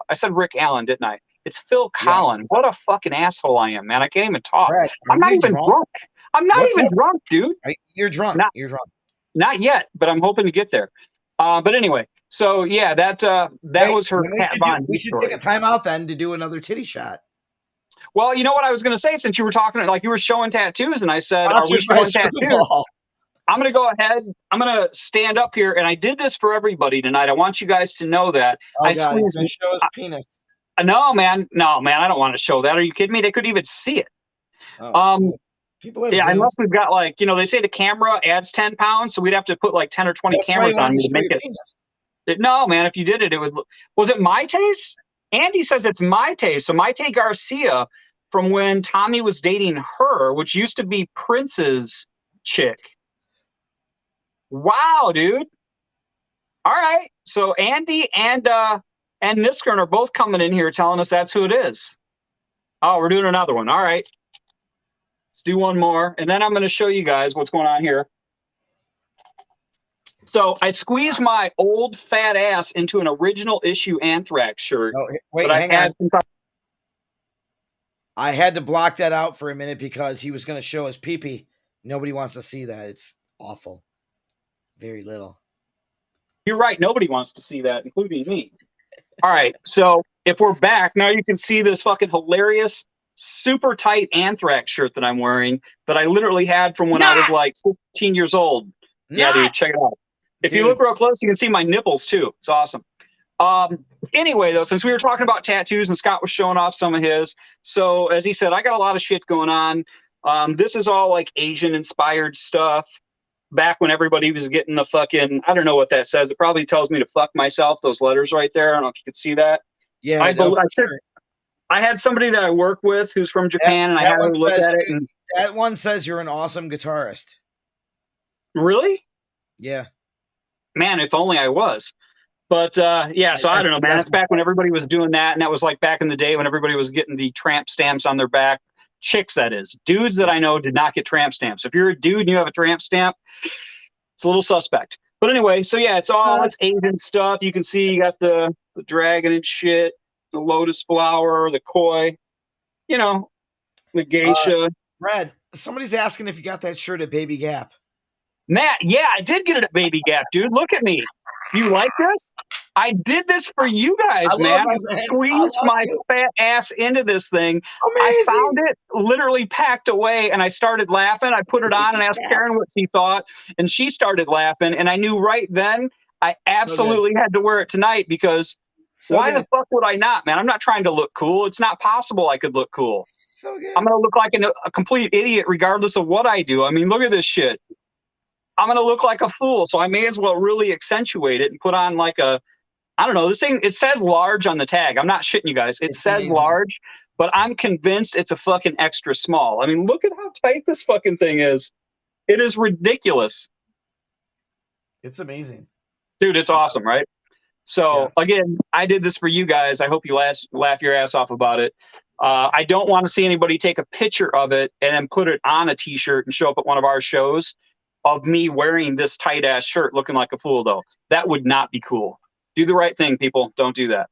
I said Rick Allen, didn't I? It's Phil Collin. Yeah. What a fucking asshole I am, man. I can't even talk. Brad, I'm not even drunk. I'm not even drunk, dude. You're drunk. You're drunk. Not yet, but I'm hoping to get there. But anyway. So yeah, that was her Kat Von D We should story. take a time out then to do another titty shot. Well, you know what I was going to say, since you were talking, like you were showing tattoos, and I said, "Are we showing tattoos?" I'm going to go ahead. I'm going to stand up here, and I did this for everybody tonight. I want you guys to know that. Oh, God, he's going to show his penis. No, man. I don't want to show that. Are you kidding me? They couldn't even see it. People yeah, unless we've got like, they say the camera adds 10 pounds, so we'd have to put like 10 or 20 cameras on you to make it. No, man, if you did it, it would. Was it my taste? Andy says it's my taste. So Maite Garcia, from when Tommy was dating her, which used to be Prince's chick. Wow, dude. All right. So Andy and Niskern are both coming in here telling us that's who it is. Oh, we're doing another one. All right. Let's do one more. And then I'm going to show you guys what's going on here. So I squeezed my old fat ass into an original issue Anthrax shirt. Oh, wait, hang on. I had to block that out for a minute because he was going to show his pee-pee. Nobody wants to see that. It's awful. Very little. You're right. Nobody wants to see that, including me. All right. So if we're back, now you can see this fucking hilarious, super tight Anthrax shirt that I'm wearing that I literally had from when I was like 15 years old. Yeah, dude, check it out. If you look real close, you can see my nipples too. It's awesome. Anyway, though, since we were talking about tattoos and Scott was showing off some of his, so as he said, I got a lot of shit going on. This is all like Asian inspired stuff. Back when everybody was getting the fucking, I don't know what that says. It probably tells me to fuck myself. Those letters right there. I don't know if you could see that. Yeah, I had somebody that I work with who's from Japan, and I had to look at it. And that one says you're an awesome guitarist. Really? Yeah. Man, if only I was. But yeah, so I don't know, man. That's back when everybody was doing that, and that was like back in the day when everybody was getting the tramp stamps on their back. Chicks, that is. Dudes that I know did not get tramp stamps. If you're a dude and you have a tramp stamp, it's a little suspect. But anyway, so yeah, it's Asian stuff. You can see you got the dragon and shit, the lotus flower, the koi, the geisha. Brad, somebody's asking if you got that shirt at Baby Gap. Matt, yeah, I did get it at Baby Gap, dude. Look at me. You like this? I did this for you guys, man. I squeezed my fat ass into this thing. Amazing. I found it literally packed away, and I started laughing. I put it on and asked Karen what she thought, and she started laughing. And I knew right then I absolutely had to wear it tonight because why the fuck would I not, man? I'm not trying to look cool. It's not possible I could look cool. So good. I'm going to look like a complete idiot regardless of what I do. I mean, look at this shit. I'm going to look like a fool, so I may as well really accentuate it and put on like a, I don't know, this thing, it says large on the tag. I'm not shitting you guys. It says large, but I'm convinced it's a fucking extra small. I mean, look at how tight this fucking thing is. It is ridiculous. It's amazing. Dude, it's awesome, right? So, again, I did this for you guys. I hope you laugh your ass off about it. I don't want to see anybody take a picture of it and then put it on a T-shirt and show up at one of our shows of me wearing this tight-ass shirt looking like a fool, though. That would not be cool. Do the right thing, people. Don't do that.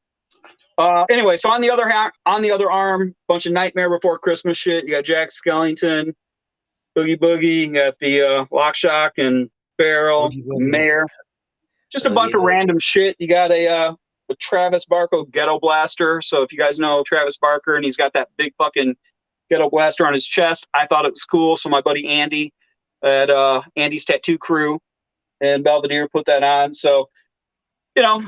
Anyway, so on the other arm, bunch of Nightmare Before Christmas shit. You got Jack Skellington, Boogie Boogie. You got the Lock Shock and Barrel, Boogie Boogie. Mayor. Just a bunch Boogie of Boogie. random shit. You got a Travis Barker Ghetto Blaster. So if you guys know Travis Barker, and he's got that big fucking Ghetto Blaster on his chest, I thought it was cool. So my buddy Andy at Andy's Tattoo Crew and Belvedere put that on. So, you know,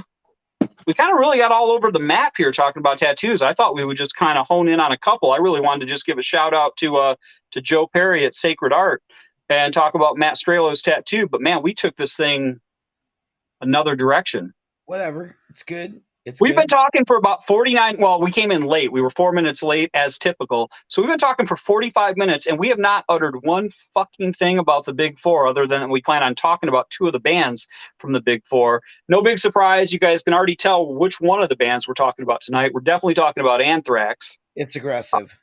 we kind of really got all over the map here talking about tattoos. I thought we would just kind of hone in on a couple. I really wanted to just give a shout out to Joe Perry at Sacred Art and talk about Matt Stralo's tattoo. But man, we took this thing another direction. Whatever. It's good. We've been talking for about 49. Well, we came in late. We were 4 minutes late as typical. So we've been talking for 45 minutes and we have not uttered one fucking thing about the Big Four other than we plan on talking about two of the bands from the Big Four. No big surprise. You guys can already tell which one of the bands we're talking about tonight. We're definitely talking about Anthrax. It's aggressive.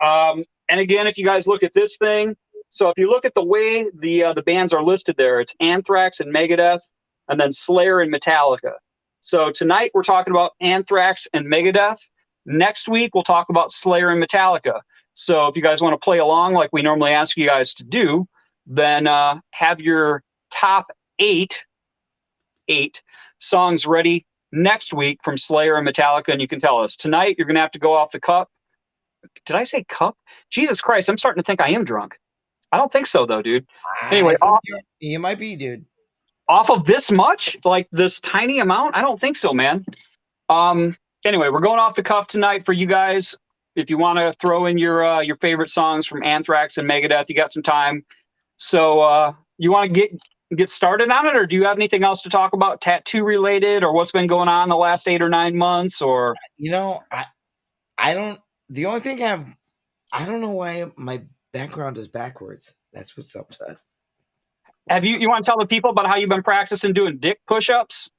And again, if you guys look at this thing, so if you look at the way the bands are listed there, it's Anthrax and Megadeth and then Slayer and Metallica. So tonight we're talking about Anthrax and Megadeth. Next week we'll talk about Slayer and Metallica. So if you guys want to play along like we normally ask you guys to do, then have your top eight songs ready next week from Slayer and Metallica, and you can tell us. Tonight you're going to have to go off the cup. Did I say cup? Jesus Christ, I'm starting to think I am drunk. I don't think so though, dude. Anyway, you might be, dude. Off of this much, like this tiny amount? I don't think so, man. Anyway, we're going off the cuff tonight for you guys. If you want to throw in your favorite songs from Anthrax and Megadeth, you got some time. So you want to get started on it, or do you have anything else to talk about, tattoo related, or what's been going on the last 8 or 9 months? Or I don't. The only thing I don't know why my background is backwards. That's what's upset. Have you want to tell the people about how you've been practicing doing dick push-ups?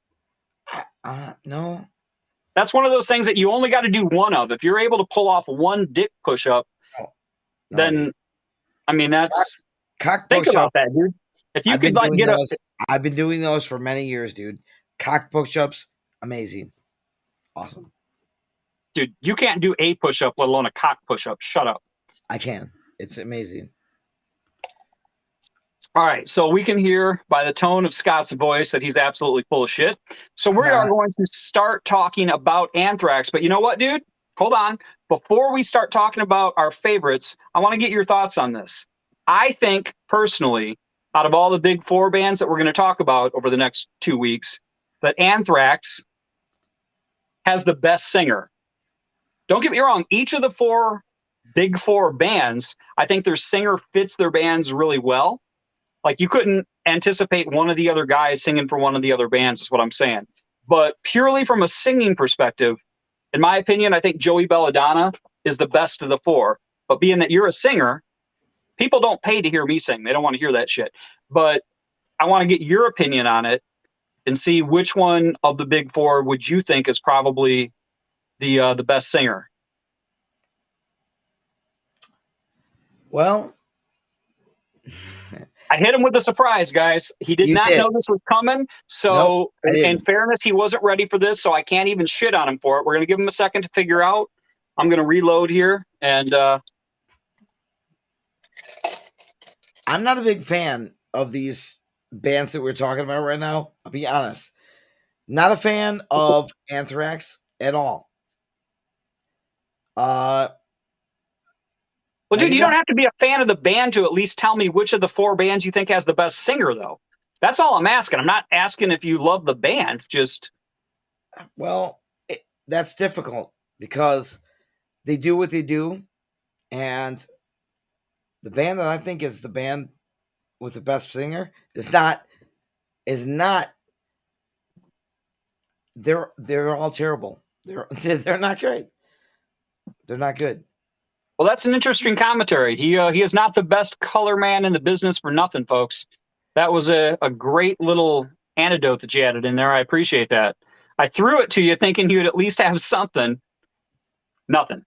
No. That's one of those things that you only got to do one of. If you're able to pull off one dick push-up, then I mean that's cock think push-up. about that, dude. If you could like get those, I've been doing those for many years, dude. Cock push-ups, amazing, awesome. Dude, you can't do a push-up, let alone a cock push-up. Shut up. I can. It's amazing. All right, so we can hear by the tone of Scott's voice that he's absolutely full of shit. So we are going to start talking about Anthrax. But you know what, dude? Hold on. Before we start talking about our favorites, I want to get your thoughts on this. I think, personally, out of all the Big Four bands that we're going to talk about over the next 2 weeks, that Anthrax has the best singer. Don't get me wrong. Each of the four Big Four bands, I think their singer fits their bands really well. Like you couldn't anticipate one of the other guys singing for one of the other bands is what I'm saying. But purely from a singing perspective, in my opinion, I think Joey Belladonna is the best of the four. But being that you're a singer, people don't pay to hear me sing. They don't want to hear that shit. But I want to get your opinion on it and see which one of the Big Four would you think is probably the best singer. Well, I hit him with a surprise, guys. He did not know this was coming. So, in fairness, he wasn't ready for this. So I can't even shit on him for it. We're going to give him a second to figure out. I'm going to reload here. And I'm not a big fan of these bands that we're talking about right now. I'll be honest. Not a fan of Anthrax at all. Well, dude, you don't have to be a fan of the band to at least tell me which of the four bands you think has the best singer, though. That's all I'm asking. I'm not asking if you love the band. Just, well, that's difficult because they do what they do, and the band that I think is the band with the best singer is not. They're all terrible. They're not great. They're not good. Well, that's an interesting commentary. He is not the best color man in the business for nothing, folks. That was a great little anecdote that you added in there. I appreciate that. I threw it to you thinking you'd at least have something. Nothing.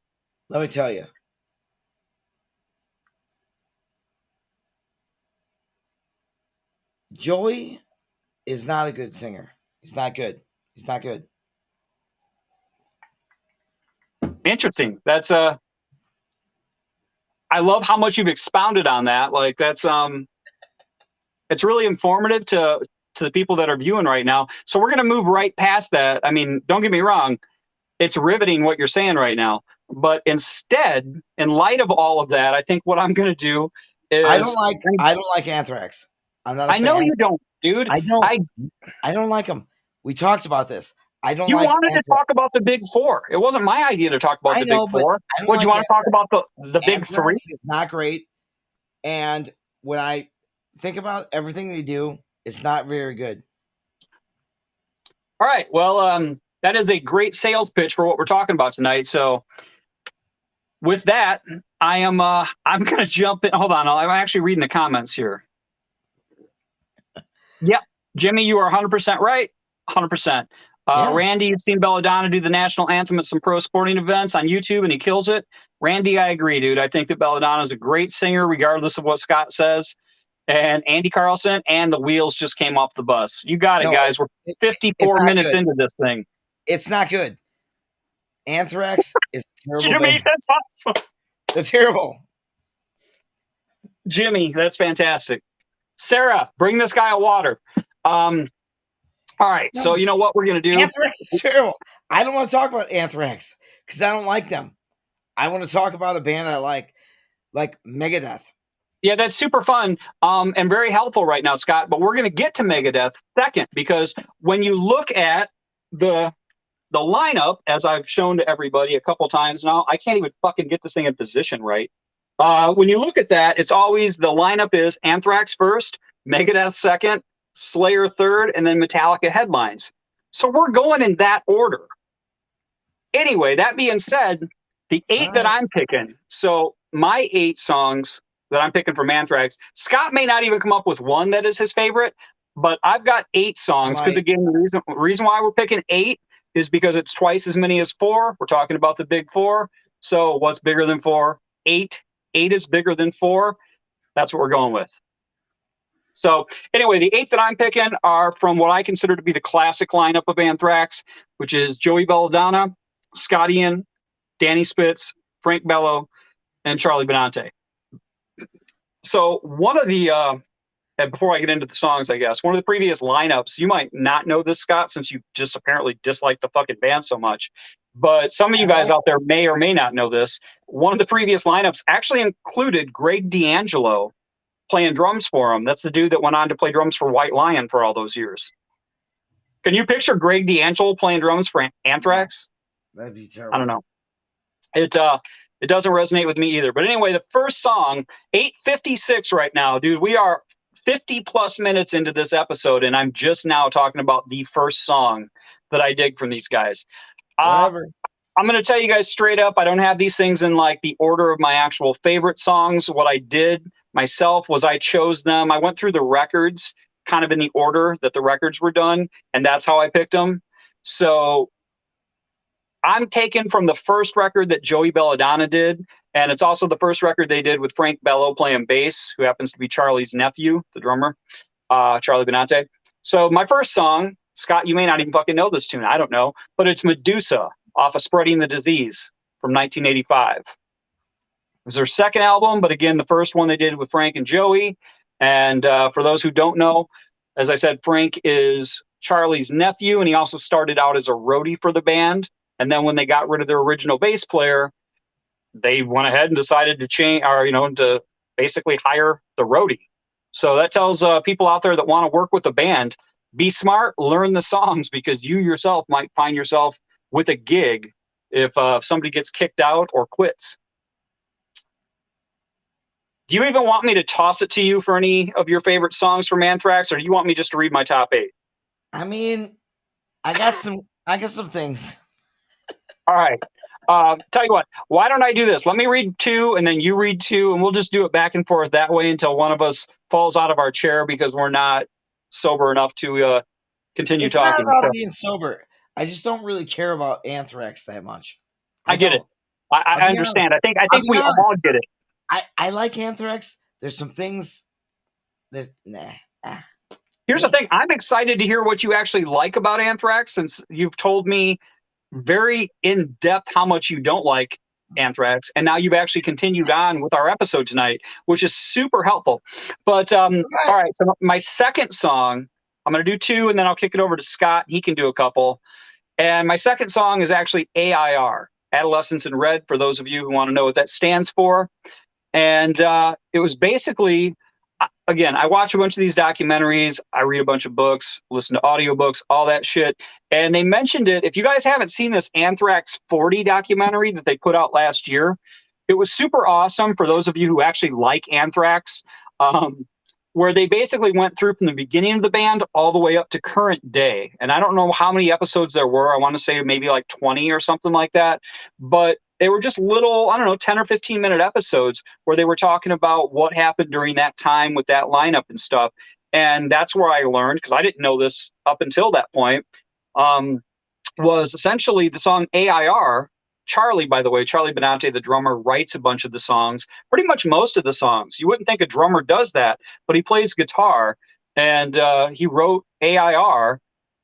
Let me tell you. Joey is not a good singer. He's not good. He's not good. Interesting. That's I love how much you've expounded on that. Like that's it's really informative to the people that are viewing right now. So we're gonna move right past that. I mean, don't get me wrong, it's riveting what you're saying right now. But instead, in light of all of that, I think what I'm gonna do I don't is like Anthrax. I'm not a I know fan. you don't, dude. I don't like them. We talked about this. I don't You like wanted to Anthrax. talk about the big four. It wasn't my idea to talk about I the big know, but four. I don't What, do you like want to talk Anthrax. about the big three? Anthrax is not great. And when I think about everything they do, it's not very good. All right. Well, that is a great sales pitch for what we're talking about tonight. So with that, I'm gonna jump in. Hold on, I'm actually reading the comments here. Yep, Jimmy, you are 100% right. 100%. Yeah. Randy, you've seen Belladonna do the national anthem at some pro sporting events on YouTube, and he kills it. Randy, I agree, dude. I think that Belladonna is a great singer, regardless of what Scott says. And Andy Carlson and the wheels just came off the bus. You got it, No, guys. We're it's 54 not minutes good. into this thing. It's not good. Anthrax is a terrible Jimmy, band. that's awesome. They're terrible. Jimmy, that's fantastic. Sarah, bring this guy a water. All right, so you know what we're gonna do? Anthrax is terrible. I don't want to talk about Anthrax because I don't like them. I want to talk about a band I like Megadeth. Yeah, that's super fun and very helpful right now, Scott. But we're gonna get to Megadeth second because when you look at the lineup, as I've shown to everybody a couple times now, I can't even fucking get this thing in position right. When you look at that, it's always the lineup is Anthrax first, Megadeth second, Slayer third, and then Metallica headlines. So we're going in that order. Anyway, that being said, the eight that I'm picking, so my 8 songs that I'm picking from Anthrax, Scott may not even come up with one that is his favorite, but I've got 8 songs because, again, the reason why we're picking 8 is because it's twice as many as 4. We're talking about the big 4. So what's bigger than 4? 8. 8 is bigger than 4. That's what we're going with. So anyway, the 8 that I'm picking are from what I consider to be the classic lineup of Anthrax, which is Joey Belladonna, Scotty, Danny Spitz, Frank Bello, and Charlie Benante. So one of the, and before I get into the songs, I guess, one of the previous lineups, you might not know this, Scott, since you just apparently dislike the fucking band so much. But some of you guys out there may or may not know this. One of the previous lineups actually included Greg D'Angelo playing drums for him. That's the dude that went on to play drums for White Lion for all those years. Can you picture Greg D'Angelo playing drums for Anthrax? That'd be terrible. I don't know. It doesn't resonate with me either. But anyway, the first song, 8:56 right now, dude. We are 50 plus minutes into this episode, and I'm just now talking about the first song that I dig from these guys. Whatever. I'm going to tell you guys straight up, I don't have these things in like the order of my actual favorite songs. What I did myself was I chose them. I went through the records kind of in the order that the records were done, and that's how I picked them. So I'm taken from the first record that Joey Belladonna did, and it's also the first record they did with Frank Bello playing bass, who happens to be Charlie's nephew, the drummer, Charlie Benante. So my first song, Scott, you may not even fucking know this tune. I don't know, but it's Medusa off of Spreading the Disease from 1985. It was their second album, but again, the first one they did with Frank and Joey. And for those who don't know, as I said, Frank is Charlie's nephew, and he also started out as a roadie for the band. And then when they got rid of their original bass player, they went ahead and decided to change, or to basically hire the roadie. So that tells people out there that want to work with a band, be smart, learn the songs, because you yourself might find yourself with a gig if somebody gets kicked out or quits. Do you even want me to toss it to you for any of your favorite songs from Anthrax, or do you want me just to read my top 8? I mean, I got some things. All right. Tell you what, why don't I do this? Let me read 2 and then you read 2, and we'll just do it back and forth that way until one of us falls out of our chair because we're not sober enough to continue talking. It's not about being sober. I just don't really care about Anthrax that much. I get it. I understand. Honest. I think we all get it. I like Anthrax. There's some things. Here's the thing. I'm excited to hear what you actually like about Anthrax, since you've told me very in depth how much you don't like Anthrax, and now you've actually continued on with our episode tonight, which is super helpful. But all right, so my second song, I'm going to do two, and then I'll kick it over to Scott. He can do a couple. And my second song is actually AIR, Adolescence in Red, for those of you who want to know what that stands for. And it was basically, again, I watch a bunch of these documentaries, I read a bunch of books, listen to audiobooks, all that shit. And they mentioned it. If you guys haven't seen this Anthrax 40 documentary that they put out last year, it was super awesome for those of you who actually like Anthrax, where they basically went through from the beginning of the band all the way up to current day. And I don't know how many episodes there were. I want to say maybe like 20 or something like that. But they were just little, I don't know, 10 or 15 minute episodes where they were talking about what happened during that time with that lineup and stuff. And that's where I learned, because I didn't know this up until that point, was essentially the song AIR. Charlie, by the way, Charlie Benante, the drummer, writes a bunch of the songs, pretty much most of the songs. You wouldn't think a drummer does that, but he plays guitar. And he wrote AIR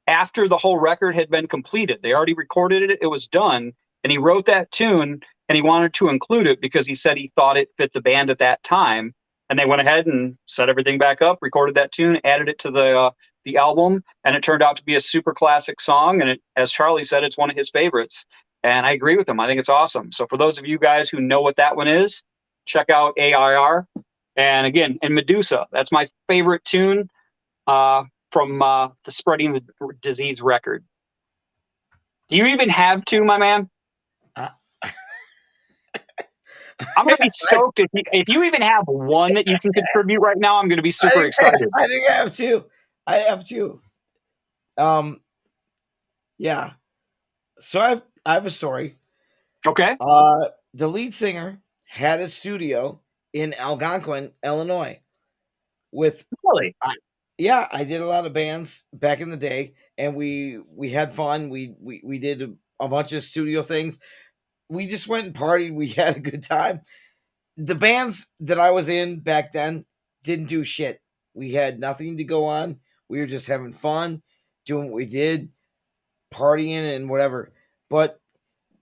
after the whole record had been completed. They already recorded it. It was done. And he wrote that tune, and he wanted to include it because he said he thought it fit the band at that time. And they went ahead and set everything back up, recorded that tune, added it to the album, and it turned out to be a super classic song. And it, as Charlie said, it's one of his favorites. And I agree with him. I think it's awesome. So for those of you guys who know what that one is, check out AIR. And again, and Medusa, that's my favorite tune from the Spreading the Disease record. Do you even have two, my man? I'm going to be stoked if you even have one that you can contribute right now. I'm going to be super excited. I think I have two. Yeah. So I have a story. Okay. The lead singer had a studio in Algonquin, Illinois. With really, I did a lot of bands back in the day, and we had fun. We did a bunch of studio things. We just went and partied. We had a good time. The bands that I was in back then didn't do shit. We had nothing to go on. We were just having fun, doing what we did, partying and whatever. But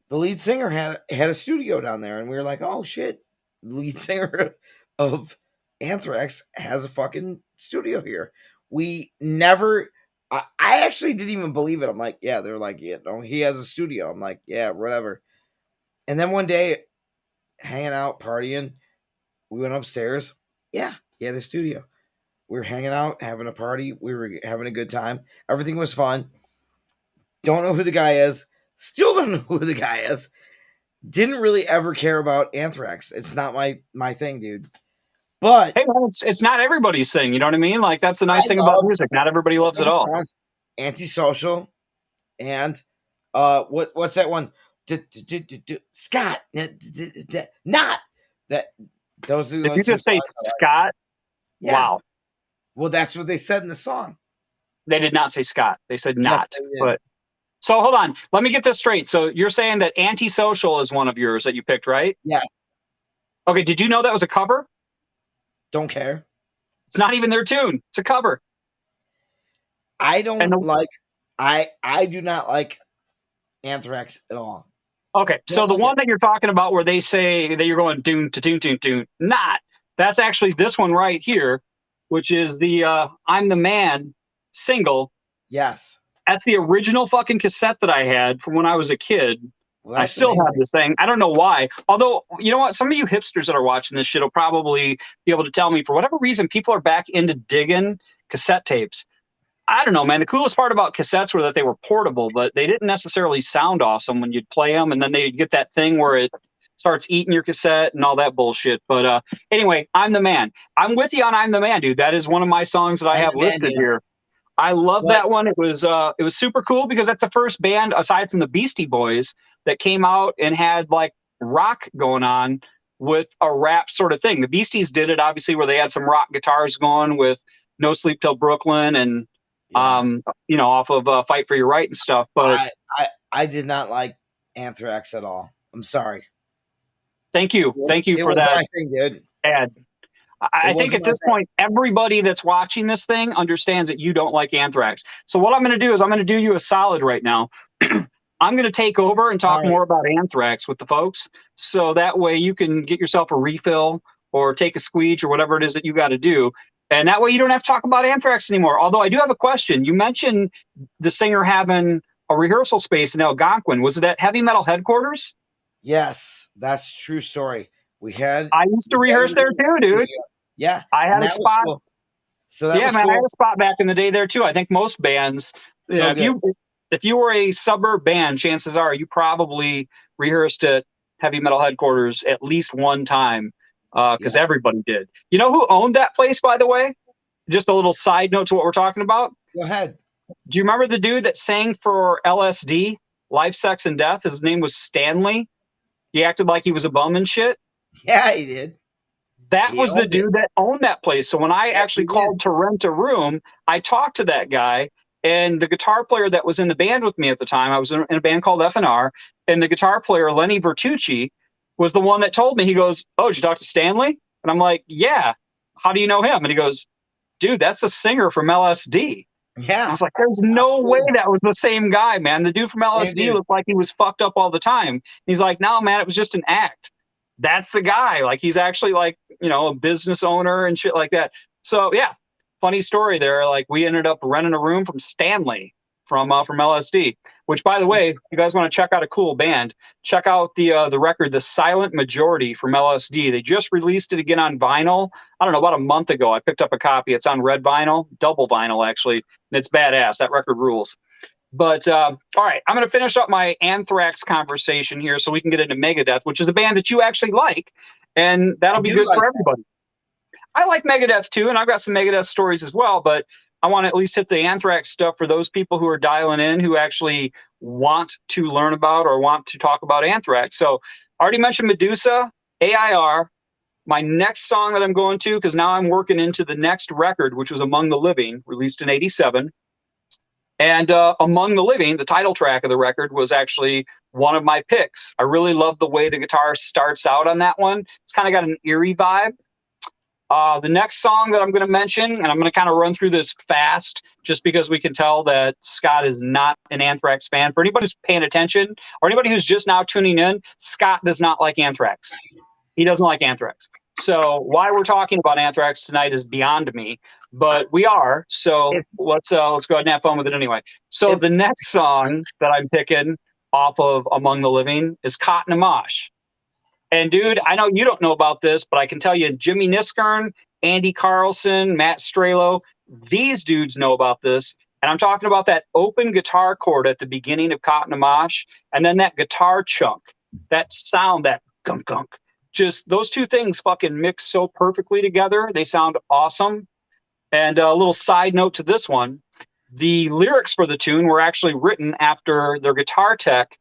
the lead singer had a studio down there, and we were like, oh shit, the lead singer of Anthrax has a fucking studio here. We never, I actually didn't even believe it. I'm like, yeah, they're like, yeah, no, he has a studio. I'm like, yeah, whatever. And then one day, hanging out, partying, we went upstairs. Yeah, he had a studio. We were hanging out, having a party. We were having a good time. Everything was fun. Don't know who the guy is. Still don't know who the guy is. Didn't really ever care about Anthrax. It's not my thing, dude. But hey, well, it's not everybody's thing. You know what I mean? Like, that's the nice thing about music. Not everybody loves it all. Antisocial, and what's that one? Scott, not that. Those are. Did you just say Scott? Yeah. Wow. Well, that's what they said in the song. They did not say Scott. They said not. Yes, they but so hold on. Let me get this straight. So you're saying that Antisocial is one of yours that you picked, right? Yes. Okay. Did you know that was a cover? Don't care. It's not even their tune. It's a cover. I do not like Anthrax at all. Okay. So the one that you're talking about where they say that you're going doon to doon doon doon, not. That's actually this one right here, which is the I'm the Man single. Yes. That's the original fucking cassette that I had from when I was a kid. Well, I still have this thing. I don't know why. Although, you know what? Some of you hipsters that are watching this shit will probably be able to tell me, for whatever reason, people are back into digging cassette tapes. I don't know, man. The coolest part about cassettes were that they were portable, but they didn't necessarily sound awesome when you'd play them. And then they'd get that thing where it starts eating your cassette and all that bullshit. But anyway, I'm the Man. I'm with you on I'm the Man, dude. That is one of my songs that I have listed here. I love that one. It was super cool because that's the first band aside from the Beastie Boys that came out and had like rock going on with a rap sort of thing. The Beasties did it obviously where they had some rock guitars going with No Sleep Till Brooklyn and off of Fight for Your Right and stuff. But I did not like Anthrax at all. I'm sorry. Thank you for that. My thing, dude. Ed. I think at this point, everybody that's watching this thing understands that you don't like Anthrax. So what I'm going to do is I'm going to do you a solid right now. I'm I'm going to take over and talk All right. more about Anthrax with the folks. So that way you can get yourself a refill or take a squeege or whatever it is that you got to do. And that way you don't have to talk about Anthrax anymore. Although I do have a question. You mentioned the singer having a rehearsal space in Algonquin. Was it at Heavy Metal Headquarters? Yes, that's true story. I used to rehearse there too, dude. Yeah, I had a that was spot. cool. So that Yeah, was man, I had cool. a spot back in the day there too. I think most bands, So if you were a suburb band, chances are you probably rehearsed at Heavy Metal Headquarters at least one time, because everybody did. You know who owned that place, by the way? Just a little side note to what we're talking about. Go ahead. Do you remember the dude that sang for LSD, Life, Sex, and Death? His name was Stanley. He acted like he was a bum and shit. Yeah, he did. That He was the owned it. dude that owned that place. So when I Yes, actually he did. called to rent a room, I talked to that guy, and the guitar player that was in the band with me at the time, I was in a band called F&R, and the guitar player, Lenny Bertucci, was the one that told me. He goes, "Oh, did you talk to Stanley?" And I'm like, "Yeah. How do you know him?" And he goes, "Dude, that's the singer from LSD." Yeah. I was like, "There's no way Absolutely. that was the same guy, man. The dude from Same LSD dude. looked like he was fucked up all the time." He's like, "No, man, it was just an act." That's the guy. Like, he's actually like, a business owner and shit like that. So yeah, funny story there. Like, we ended up renting a room from Stanley from LSD. Which, by the way, if you guys want to check out a cool band, check out the record, The Silent Majority from LSD. They just released it again on vinyl. I don't know, about a month ago. I picked up a copy. It's on red vinyl, double vinyl actually, and it's badass. That record rules. But all right, I'm going to finish up my Anthrax conversation here so we can get into Megadeth, which is a band that you actually like, and that'll be good for everybody. I like Megadeth too, and I've got some Megadeth stories as well, but I want to at least hit the Anthrax stuff for those people who are dialing in who actually want to learn about or want to talk about Anthrax. So I already mentioned Medusa, AIR. My next song that I'm going to, because now I'm working into the next record, which was Among the Living, released in '87. And Among the Living, the title track of the record, was actually one of my picks. I really love the way the guitar starts out on that one. It's kind of got an eerie vibe. The next song that I'm going to mention, and I'm going to kind of run through this fast just because we can tell that Scott is not an Anthrax fan. For anybody who's paying attention or anybody who's just now tuning in, Scott does not like Anthrax. He doesn't like Anthrax. So why we're talking about Anthrax tonight is beyond me, but we are. So let's go ahead and have fun with it anyway. So the next song that I'm picking off of Among the Living is Cotton and Mosh. And dude, I know you don't know about this, but I can tell you Jimmy Niskern, Andy Carlson, Matt Strelo, these dudes know about this. And I'm talking about that open guitar chord at the beginning of Cotton and Mosh, and then that guitar chunk, that sound, that gunk gunk. Just those two things fucking mix so perfectly together. They sound awesome. And a little side note to this one, the lyrics for the tune were actually written after their guitar tech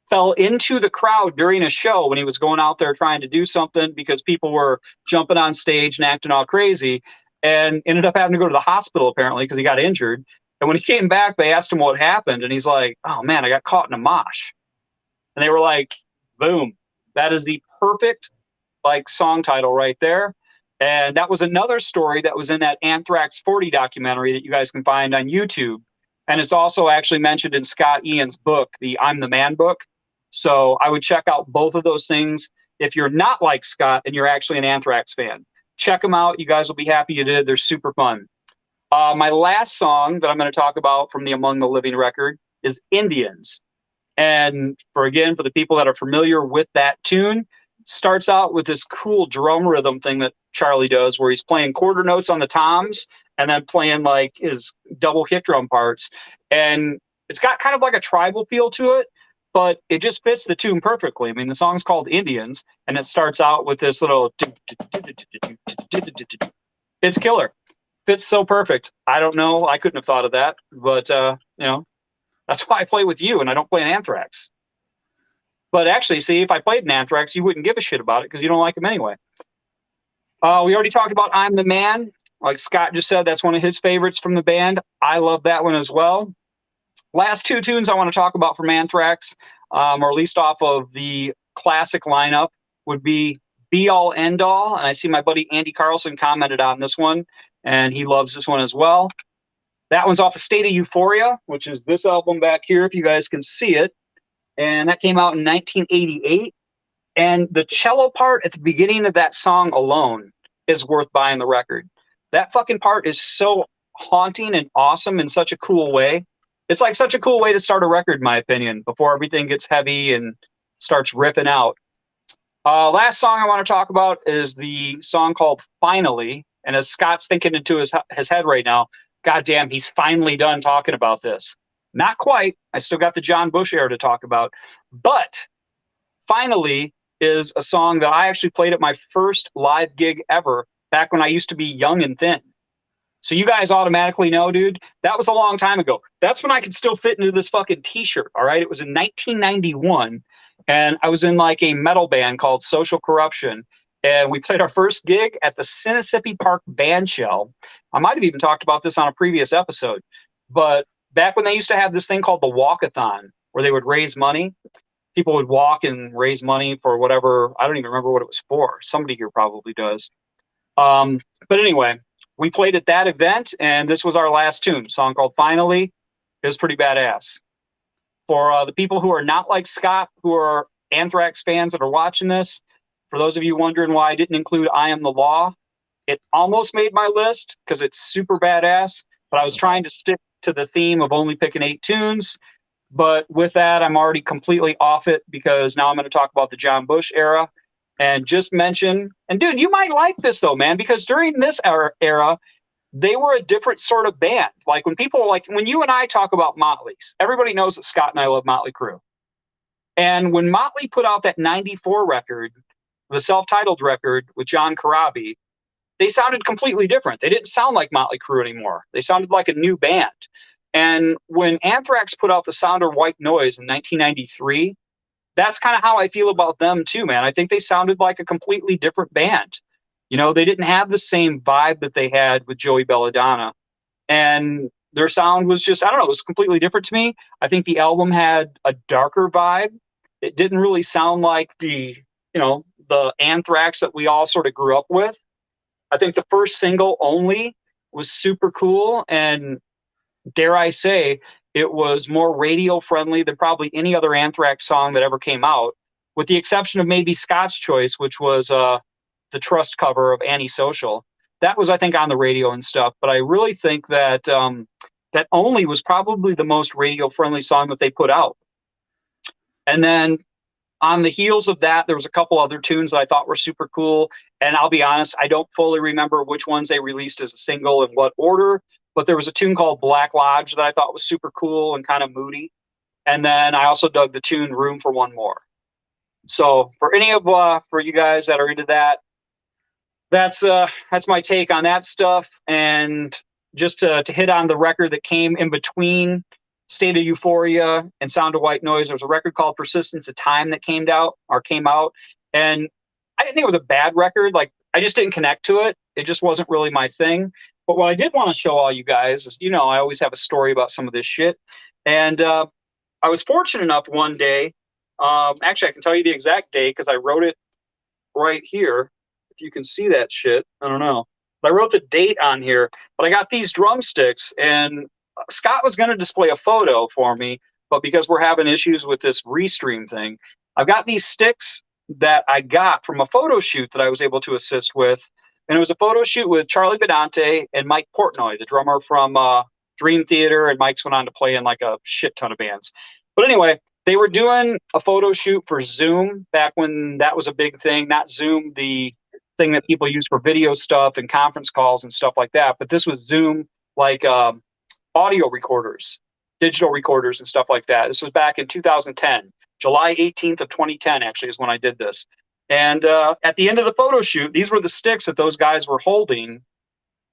fell into the crowd during a show when he was going out there trying to do something because people were jumping on stage and acting all crazy, and ended up having to go to the hospital apparently because he got injured. And when he came back, they asked him what happened, and he's like, "Oh man, I got caught in a mosh." And they were like, boom, that is the perfect like song title right there. And that was another story that was in that Anthrax 40 documentary that you guys can find on YouTube. And it's also actually mentioned in Scott Ian's book, the I'm the Man book. So I would check out both of those things if you're not like Scott and you're actually an Anthrax fan. Check them out. You guys will be happy you did. They're super fun. My last song that I'm going to talk about from the Among the Living record is Indians. And for the people that are familiar with that tune, starts out with this cool drum rhythm thing that Charlie does where he's playing quarter notes on the toms and then playing like his double hit drum parts. And it's got kind of like a tribal feel to it, but it just fits the tune perfectly. I mean, the song's called Indians, and it starts out with this little... It's killer. Fits so perfect. I don't know. I couldn't have thought of that, but, that's why I play with you and I don't play an Anthrax. But actually, see, if I played an Anthrax, you wouldn't give a shit about it because you don't like them anyway. We already talked about I'm the Man. Like Scott just said, that's one of his favorites from the band. I love that one as well. Last two tunes I want to talk about from Anthrax, or at least off of the classic lineup, would be Be All End All. And I see my buddy Andy Carlson commented on this one, and he loves this one as well. That one's off of State of Euphoria, which is this album back here, if you guys can see it. and that came out in 1988. And the cello part at the beginning of that song alone is worth buying the record. That fucking part is so haunting and awesome in such a cool way. It's like such a cool way to start a record, in my opinion, before everything gets heavy and starts ripping out. Last song I want to talk about is the song called Finally. And as Scott's thinking into his head right now, goddamn, he's finally done talking about this. Not quite. I still got the John Bush era to talk about. But Finally is a song that I actually played at my first live gig ever back when I used to be young and thin. So you guys automatically know, dude, that was a long time ago. That's when I could still fit into this fucking t-shirt, all right? It was in 1991, and I was in like a metal band called Social Corruption, and we played our first gig at the Sinisippi Park Band Shell. I might have even talked about this on a previous episode, but back when they used to have this thing called the Walkathon, where they would raise money, people would walk and raise money for whatever. I don't even remember what it was for. Somebody here probably does. But anyway, we played at that event, and this was our last tune, a song called Finally. It was pretty badass. For the people who are not like Scott, who are Anthrax fans that are watching this, for those of you wondering why I didn't include I Am the Law, it almost made my list because it's super badass, but I was trying to stick to the theme of only picking 8 tunes. But with that, I'm already completely off it because now I'm going to talk about the John Bush era. And just mention, and dude, you might like this though, man, because during this era, they were a different sort of band. Like when you and I talk about Motley, everybody knows that Scott and I love Motley Crue. And when Motley put out that 94 record, the self-titled record with John Corabi, they sounded completely different. They didn't sound like Motley Crue anymore. They sounded like a new band. And when Anthrax put out The Sound of White Noise in 1993, that's kind of how I feel about them too, man. I think they sounded like a completely different band. You know, they didn't have the same vibe that they had with Joey Belladonna. And their sound was just, I don't know, it was completely different to me. I think the album had a darker vibe. It didn't really sound like the Anthrax that we all sort of grew up with. I think the first single Only was super cool. And dare I say, it was more radio friendly than probably any other Anthrax song that ever came out, with the exception of maybe Scott's choice, which was the Trust cover of Antisocial. That was, I think, on the radio and stuff. But I really think that that Only was probably the most radio friendly song that they put out. And then on the heels of that, there was a couple other tunes that I thought were super cool. And I'll be honest, I don't fully remember which ones they released as a single in what order. But there was a tune called Black Lodge that I thought was super cool and kind of moody. And then I also dug the tune Room for One More. So for any of for you guys that are into that, that's my take on that stuff. And just to hit on the record that came in between State of Euphoria and Sound of White Noise, there was a record called Persistence of Time that came out. And I didn't think it was a bad record. Like, I just didn't connect to it. It just wasn't really my thing. But what I did want to show all you guys is, I always have a story about some of this shit. And I was fortunate enough one day, actually, I can tell you the exact day because I wrote it right here. If you can see that shit, I don't know. But I wrote the date on here. But I got these drumsticks, and Scott was going to display a photo for me, but because we're having issues with this Restream thing, I've got these sticks that I got from a photo shoot that I was able to assist with. And it was a photo shoot with Charlie Bedante and Mike Portnoy, the drummer from Dream Theater, and Mike's went on to play in like a shit ton of bands. But anyway, they were doing a photo shoot for Zoom back when that was a big thing. Not Zoom, the thing that people use for video stuff and conference calls and stuff like that. But this was Zoom, like audio recorders, digital recorders and stuff like that. This was back in 2010. July 18th of 2010, actually, is when I did this. And at the end of the photo shoot, these were the sticks that those guys were holding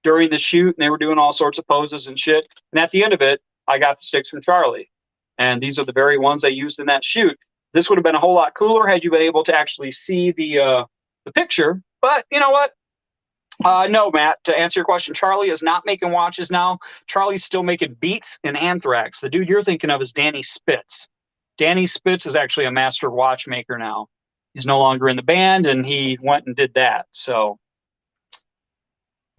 during the shoot, and they were doing all sorts of poses and shit. And at the end of it, I got the sticks from Charlie. And these are the very ones I used in that shoot. This would have been a whole lot cooler had you been able to actually see the picture. But you know what? No, Matt, to answer your question, Charlie is not making watches now. Charlie's still making beats in Anthrax. The dude you're thinking of is Danny Spitz. Danny Spitz is actually a master watchmaker now. He's no longer in the band, and he went and did that. So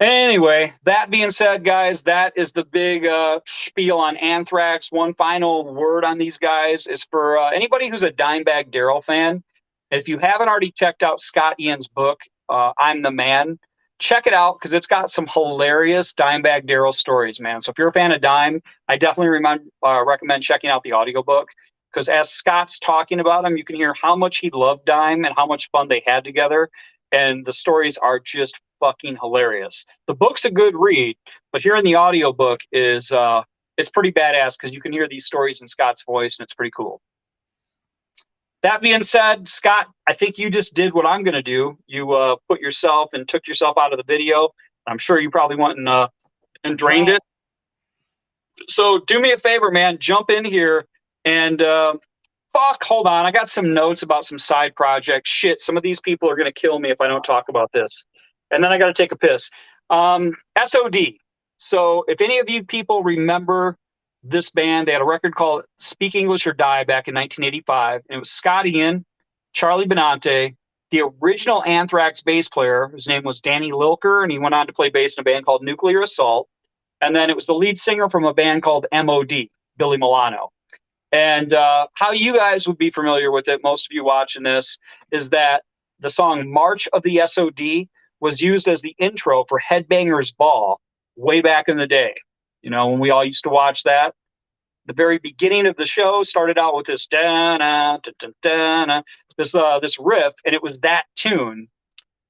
Anyway, that being said, guys, that is the big spiel on Anthrax. One final word on these guys is for anybody who's a Dimebag Darrell fan. If you haven't already checked out Scott Ian's book, I'm the Man, check it out because it's got some hilarious Dimebag Darrell stories, man. So if you're a fan of Dime, I definitely recommend checking out the audiobook because as Scott's talking about him, you can hear how much he loved Dime and how much fun they had together. And the stories are just fucking hilarious. The book's a good read, but hearing the audiobook is it's pretty badass because you can hear these stories in Scott's voice and it's pretty cool. That being said, Scott, I think you just did what I'm going to do. You took yourself out of the video. I'm sure you probably went and drained it. So do me a favor, man. Jump in here and hold on. I got some notes about some side projects. Shit, some of these people are going to kill me if I don't talk about this. And then I got to take a piss. SOD. So if any of you people remember this band, they had a record called Speak English or Die back in 1985. And it was Scotty Ian, Charlie Benante, the original Anthrax bass player, whose name was Danny Lilker, and he went on to play bass in a band called Nuclear Assault. And then it was the lead singer from a band called MOD, Billy Milano. And how you guys would be familiar with it, most of you watching this, is that the song March of the SOD was used as the intro for Headbangers Ball way back in the day. You know, when we all used to watch that. The very beginning of the show started out with this this riff, and it was that tune.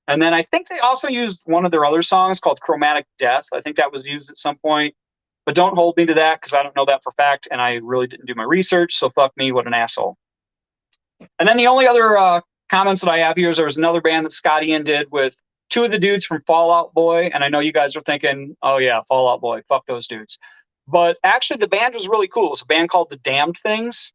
And then I think they also used one of their other songs called Chromatic Death. I think that was used at some point. But don't hold me to that because I don't know that for fact, and I really didn't do my research, so fuck me, what an asshole. And then the only other comments that I have here is there was another band that Scott Ian did with two of the dudes from Fall Out Boy, and I know you guys are thinking, oh yeah, Fall Out Boy, fuck those dudes. But actually the band was really cool. It was a band called The Damned Things,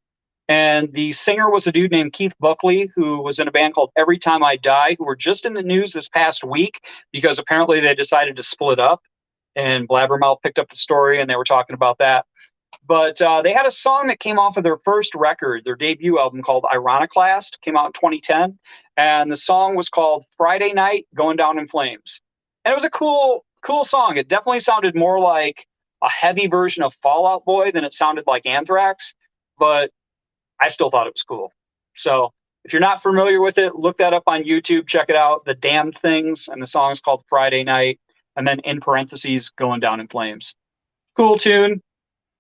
and the singer was a dude named Keith Buckley, who was in a band called Every Time I Die, who were just in the news this past week because apparently they decided to split up, and Blabbermouth picked up the story and they were talking about that. But they had a song that came off of their first record, their debut album called Ironiclast, came out in 2010. And the song was called Friday Night Going Down in Flames. And it was a cool song. It definitely sounded more like a heavy version of Fall Out Boy than it sounded like Anthrax. But I still thought it was cool. So if you're not familiar with it, look that up on YouTube. Check it out. The Damned Things. And the song is called Friday Night. And then in parentheses, Going Down in Flames. Cool tune.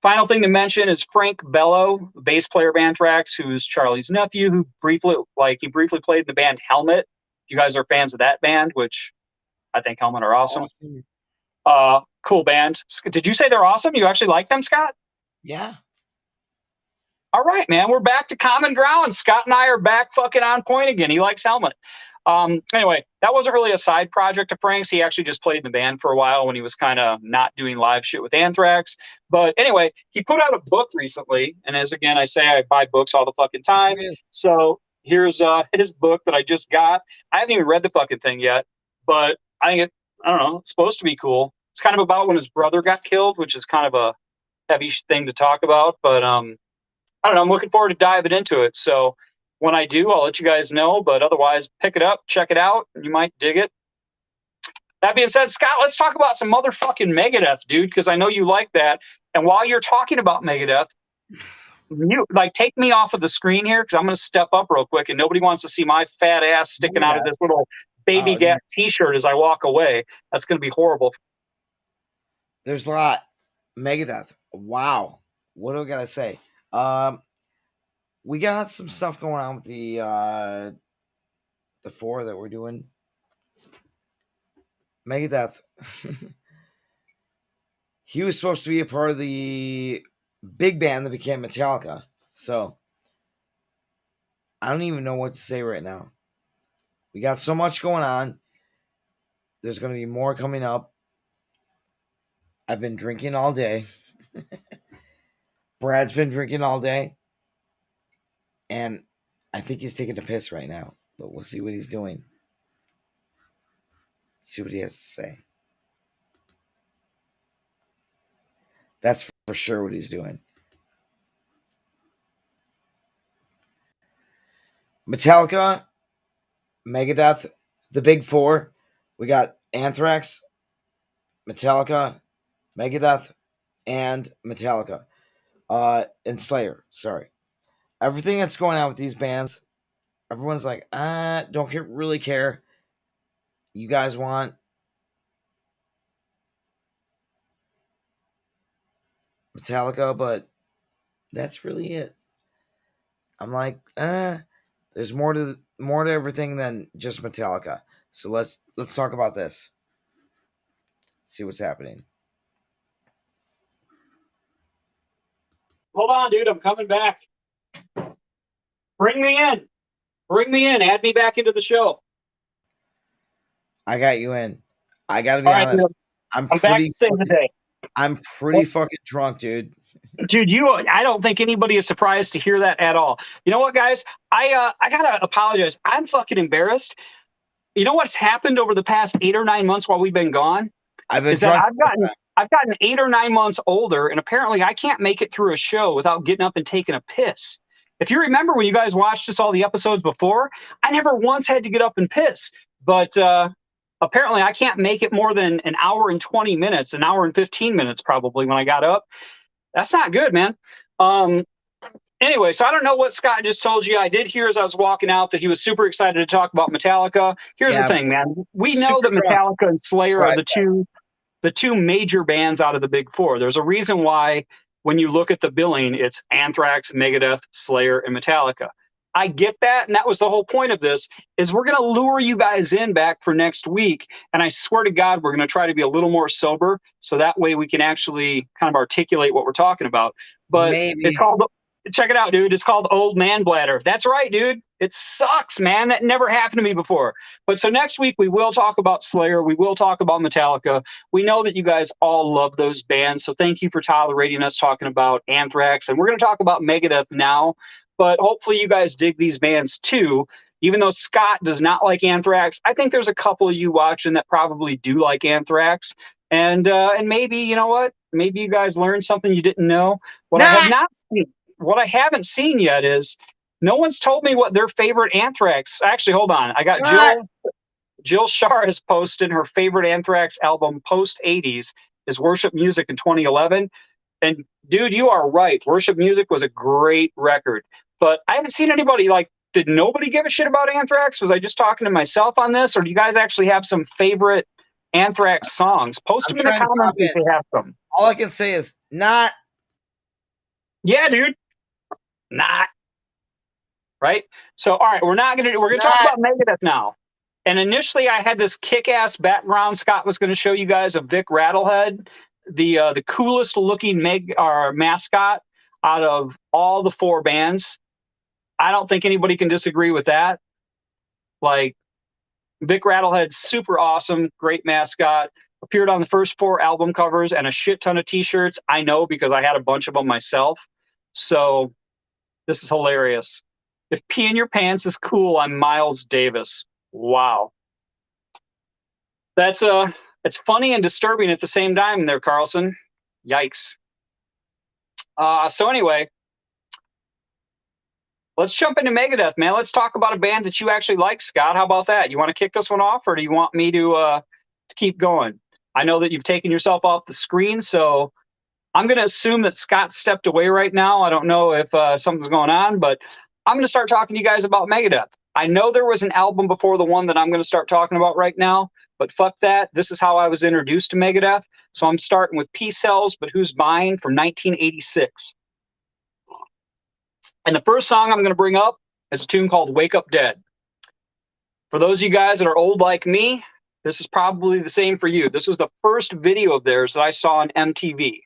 Final thing to mention is Frank Bello, the bass player of Anthrax, who's Charlie's nephew, who briefly played in the band Helmet. If you guys are fans of that band, which I think Helmet are awesome. Cool band. Did you say they're awesome? You actually like them, Scott? Yeah. All right, man. We're back to common ground. Scott and I are back fucking on point again. He likes Helmet. Anyway, that wasn't really a side project of Frank's. He actually just played in the band for a while when he was kind of not doing live shit with Anthrax. But anyway, he put out a book recently. And as again, I say, I buy books all the fucking time. So here's his book that I just got. I haven't even read the fucking thing yet, but I don't know, it's supposed to be cool. It's kind of about when his brother got killed, which is kind of a heavy thing to talk about. But I don't know, I'm looking forward to diving into it. So when I do, I'll let you guys know, but otherwise, pick it up, check it out, and you might dig it. That being said, Scott, let's talk about some motherfucking Megadeth, dude, because I know you like that. And while you're talking about Megadeth, you take me off of the screen here because I'm going to step up real quick, and nobody wants to see my fat ass sticking out of this little baby gap T-shirt as I walk away. That's going to be horrible. There's a lot. Megadeth. Wow. What do I got to say? We got some stuff going on with the four that we're doing. Megadeth. He was supposed to be a part of the big band that became Metallica. So I don't even know what to say right now. We got so much going on. There's going to be more coming up. I've been drinking all day. Brad's been drinking all day. And I think he's taking a piss right now. But we'll see what he's doing. See what he has to say. That's for sure what he's doing. Metallica, Megadeth, the big four. We got Anthrax, Metallica, Megadeth, and Metallica. And Slayer. Sorry. Everything that's going on with these bands, everyone's like, don't really care. You guys want Metallica, but that's really it. I'm like, there's more to everything than just Metallica. So let's talk about this. See what's happening. Hold on, dude. I'm coming back. Bring me in. Bring me in. Add me back into the show. I got you in. I gotta be All right, honest. dude. I'm I'm back pretty to save the day. I'm pretty fucking drunk, dude. Dude, I don't think anybody is surprised to hear that at all. You know what, guys? I gotta apologize. I'm fucking embarrassed. You know what's happened over the past 8 or 9 months while we've been gone? I've been Is that drunk. I've gotten 8 or 9 months older, and apparently I can't make it through a show without getting up and taking a piss. If you remember when you guys watched us all the episodes before, I never once had to get up and piss. But apparently I can't make it more than an hour and 20 minutes, an hour and 15 minutes probably when I got up. That's not good, man. Anyway, so I don't know what Scott just told you. I did hear as I was walking out that he was super excited to talk about Metallica. Here's the thing, man. We know that Metallica and Slayer are the two major bands out of the big four. There's a reason why when you look at the billing, it's Anthrax, Megadeth, Slayer, and Metallica. I get that, and that was the whole point of this, is we're going to lure you guys in back for next week, and I swear to God, we're going to try to be a little more sober, so that way we can actually kind of articulate what we're talking about. But it's called, check it out, dude, it's called Old Man Bladder. That's right, dude. It sucks, man. That never happened to me before. But so next week, we will talk about Slayer. We will talk about Metallica. We know that you guys all love those bands, so thank you for tolerating us talking about Anthrax, and we're going to talk about Megadeth now. But hopefully you guys dig these bands too. Even though Scott does not like Anthrax, I think there's a couple of you watching that probably do like Anthrax. And maybe, you know what? Maybe you guys learned something you didn't know. What I haven't seen yet is no one's told me what their favorite Anthrax. Actually, hold on. I got Jill Shar has posted her favorite Anthrax album post 80s is Worship Music in 2011. And dude, you are right. Worship Music was a great record. But I haven't seen anybody did nobody give a shit about Anthrax? Was I just talking to myself on this? Or do you guys actually have some favorite Anthrax songs? Post them in the comments if you have them. All I can say is not. Yeah, dude. Not. Right? So, all right, we're going to talk about Megadeth now. And initially I had this kick-ass background Scott was going to show you guys of Vic Rattlehead, the coolest looking mascot out of all the four bands. I don't think anybody can disagree with that. Like, Vic Rattlehead, super awesome, great mascot. Appeared on the first 4 album covers and a shit ton of t-shirts. I know because I had a bunch of them myself. So this is hilarious. If pee in your pants is cool, I'm Miles Davis. Wow. That's it's funny and disturbing at the same time there, Carlson. Yikes. So anyway, let's jump into Megadeth, man. Let's talk about a band that you actually like, Scott. How about that? You want to kick this one off, or do you want me to keep going? I know that you've taken yourself off the screen, so I'm going to assume that Scott stepped away right now. I don't know if something's going on, but I'm going to start talking to you guys about Megadeth. I know there was an album before the one that I'm going to start talking about right now, but fuck that. This is how I was introduced to Megadeth. So I'm starting with Peace Sells, But Who's Buying from 1986. And the first song I'm going to bring up is a tune called Wake Up Dead. For those of you guys that are old like me, this is probably the same for you. This was the first video of theirs that I saw on MTV.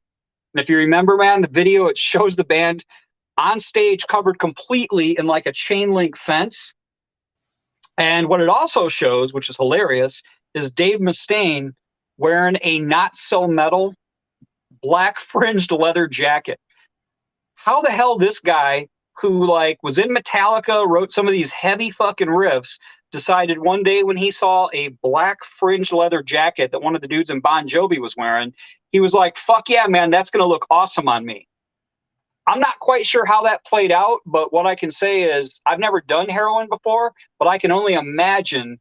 And if you remember, man, the video, it shows the band on stage covered completely in like a chain link fence. And what it also shows, which is hilarious, is Dave Mustaine wearing a not so metal black fringed leather jacket. How the hell this guy, who was in Metallica, wrote some of these heavy fucking riffs, decided one day when he saw a black fringed leather jacket that one of the dudes in Bon Jovi was wearing, he was like, fuck yeah, man, that's going to look awesome on me. I'm not quite sure how that played out, but what I can say is I've never done heroin before, but I can only imagine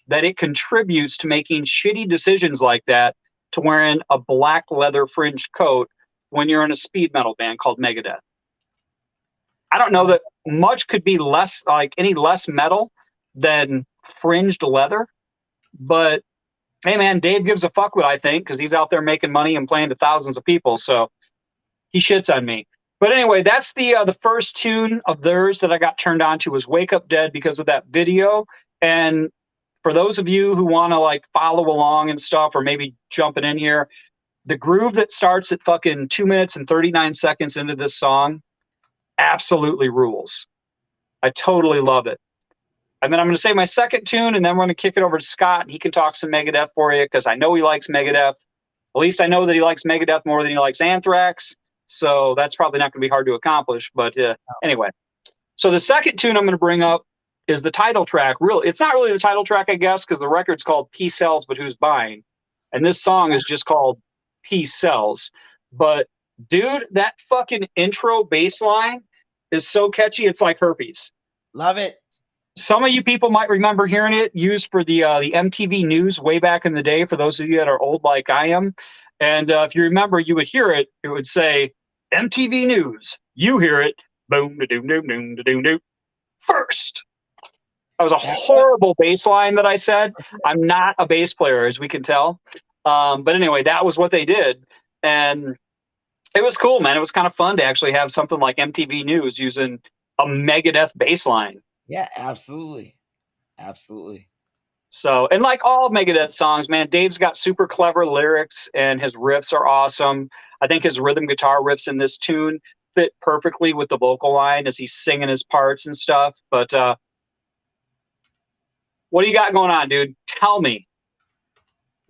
that it contributes to making shitty decisions like that to wearing a black leather fringed coat when you're in a speed metal band called Megadeth? I don't know that much could be less, like any less metal than fringed leather, but hey man, Dave gives a fuck what I think, because he's out there making money and playing to thousands of people, so he shits on me. But anyway, that's the first tune of theirs that I got turned on to, was Wake Up Dead, because of that video. And for those of you who want to like follow along and stuff, or maybe jumping in here, the groove that starts at fucking 2 minutes and 39 seconds into this song absolutely rules. I totally love it. And then I'm going to say my second tune, and then we're going to kick it over to Scott, and he can talk some Megadeth for you, because I know he likes Megadeth. At least I know that he likes Megadeth more than he likes Anthrax, so that's probably not going to be hard to accomplish. But anyway, so the second tune I'm going to bring up is the title track. Really, it's not really the title track, I guess, because the record's called Peace Sells, But Who's Buying? And this song is just called Peace Sells. But dude, that fucking intro bass line is so catchy, it's like herpes. Love it. Some of you people might remember hearing it used for the MTV News way back in the day, for those of you that are old like I am. And if you remember, you would hear it. It would say, MTV News. You hear it. Boom, da-doom, doom, doom, da-doom, doom. First. That was a horrible bass line that I said. I'm not a bass player, as we can tell. But anyway, that was what they did. And it was cool, man. It was kind of fun to actually have something like MTV News using a Megadeth bass line. Yeah, absolutely. Absolutely. So, and like all Megadeth songs, man, Dave's got super clever lyrics and his riffs are awesome. I think his rhythm guitar riffs in this tune fit perfectly with the vocal line as he's singing his parts and stuff. But what do you got going on, dude? Tell me.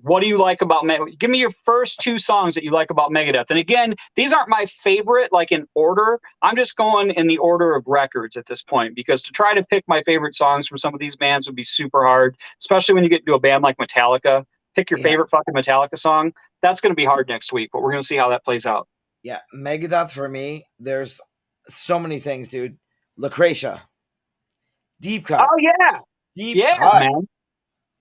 What do you like about Megadeth? Give me your first two songs that you like about Megadeth. And again, these aren't my favorite, like in order. I'm just going in the order of records at this point, because to try to pick my favorite songs from some of these bands would be super hard, especially when you get to a band like Metallica. Pick your favorite fucking Metallica song. That's going to be hard next week, but we're going to see how that plays out. Yeah, Megadeth for me, there's so many things, dude. Lucretia. Deep Cut. Oh, yeah. Deep Cut. Man.